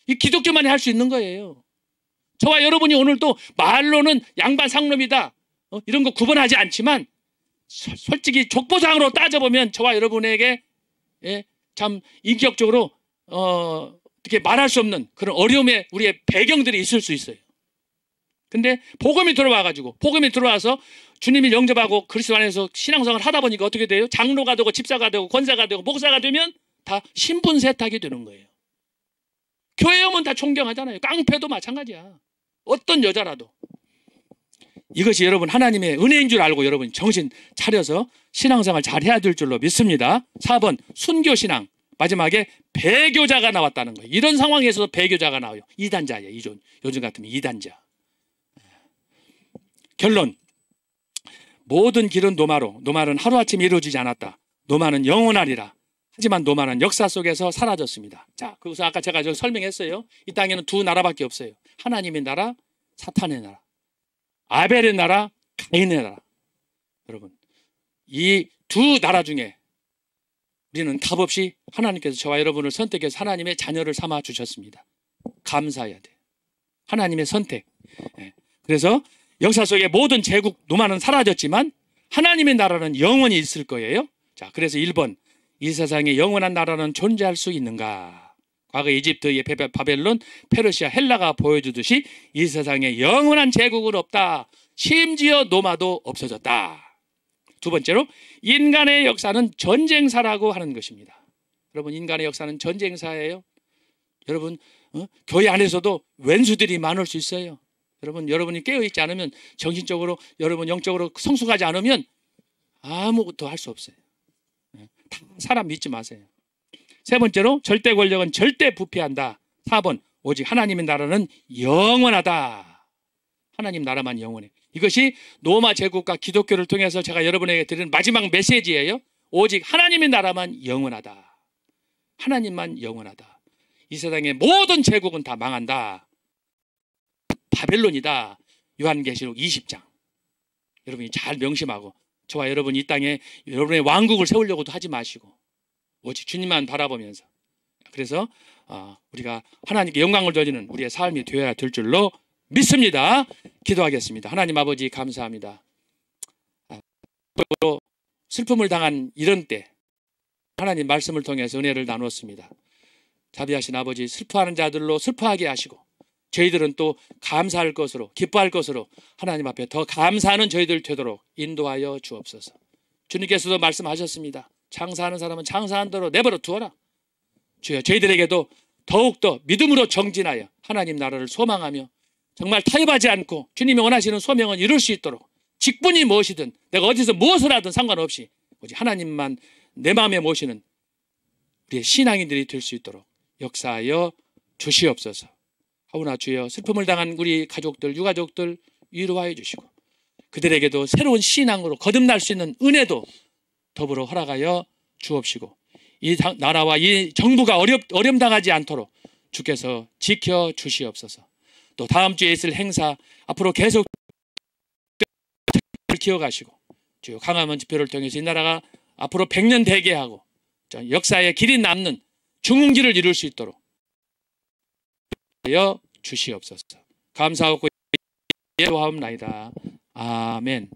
Speaker 1: 이 기독교만이 할 수 있는 거예요. 저와 여러분이 오늘도 말로는 양반 상놈이다, 이런 거 구분하지 않지만 솔직히 족보상으로 따져보면 저와 여러분에게 참 인격적으로 어떻게 말할 수 없는 그런 어려움의 우리의 배경들이 있을 수 있어요. 근데 복음이 들어와서 주님을 영접하고 그리스도 안에서 신앙생활을 하다 보니까 어떻게 돼요? 장로가 되고 집사가 되고 권사가 되고 목사가 되면 다 신분 세탁이 되는 거예요. 교회 오면 다 존경하잖아요. 깡패도 마찬가지야. 어떤 여자라도. 이것이 여러분 하나님의 은혜인 줄 알고 여러분 정신 차려서 신앙생활 잘 해야 될 줄로 믿습니다. 4번 순교신앙. 마지막에 배교자가 나왔다는 거예요. 이런 상황에서도 배교자가 나와요. 이단자예요. 요즘 같으면 이단자. 결론. 모든 길은 노마로. 노마는 하루아침에 이루어지지 않았다. 노마는 영원하리라. 하지만 노마는 역사 속에서 사라졌습니다. 자, 그래서 아까 제가 설명했어요. 이 땅에는 두 나라밖에 없어요. 하나님의 나라, 사탄의 나라. 아벨의 나라, 가인의 나라. 여러분, 이 두 나라 중에 우리는 값없이 하나님께서 저와 여러분을 선택해서 하나님의 자녀를 삼아 주셨습니다. 감사해야 돼요. 하나님의 선택. 그래서 역사 속의 모든 제국 노마는 사라졌지만 하나님의 나라는 영원히 있을 거예요. 자, 그래서 1번. 이 세상에 영원한 나라는 존재할 수 있는가? 과거 이집트, 바벨론, 페르시아, 헬라가 보여주듯이 이 세상에 영원한 제국은 없다. 심지어 노마도 없어졌다. 두 번째로 인간의 역사는 전쟁사라고 하는 것입니다. 여러분, 인간의 역사는 전쟁사예요. 여러분, 교회 안에서도 왼수들이 많을 수 있어요. 여러분이 깨어있지 않으면, 정신적으로 여러분 영적으로 성숙하지 않으면 아무것도 할 수 없어요. 다 사람 믿지 마세요. 세 번째로 절대 권력은 절대 부패한다. 4번 오직 하나님의 나라는 영원하다. 하나님 나라만 영원해. 이것이 로마 제국과 기독교를 통해서 제가 여러분에게 드리는 마지막 메시지예요. 오직 하나님의 나라만 영원하다. 하나님만 영원하다. 이 세상의 모든 제국은 다 망한다. 바벨론이다. 요한계시록 20장. 여러분이 잘 명심하고 저와 여러분이 이 땅에 여러분의 왕국을 세우려고도 하지 마시고 오직 주님만 바라보면서, 그래서 우리가 하나님께 영광을 돌리는 우리의 삶이 되어야 될 줄로 믿습니다. 기도하겠습니다. 하나님 아버지 감사합니다. 슬픔을 당한 이런 때 하나님 말씀을 통해서 은혜를 나눴습니다. 자비하신 아버지, 슬퍼하는 자들로 슬퍼하게 하시고 저희들은 또 감사할 것으로, 기뻐할 것으로 하나님 앞에 더 감사하는 저희들 되도록 인도하여 주옵소서. 주님께서도 말씀하셨습니다. 장사하는 사람은 장사한 대로 내버려 두어라. 주여, 저희들에게도 더욱더 믿음으로 정진하여 하나님 나라를 소망하며 정말 타협하지 않고 주님이 원하시는 소명은 이룰 수 있도록, 직분이 무엇이든 내가 어디서 무엇을 하든 상관없이 오직 하나님만 내 마음에 모시는 우리의 신앙인들이 될 수 있도록 역사하여 주시옵소서. 하오나 주여, 슬픔을 당한 우리 가족들, 유가족들 위로하여 주시고 그들에게도 새로운 신앙으로 거듭날 수 있는 은혜도 더불어 허락하여 주옵시고 이 나라와 이 정부가 어려움당하지 않도록 주께서 지켜 주시옵소서. 또 다음 주에 있을 행사 앞으로 계속 기억하시고 주여, 강화문 집회를 통해서 이 나라가 앞으로 100년 되게 하고 역사의 길이 남는 중흥기를 이룰 수 있도록 하여 주시옵소서. 감사하고 기도하옵나이다. 아멘.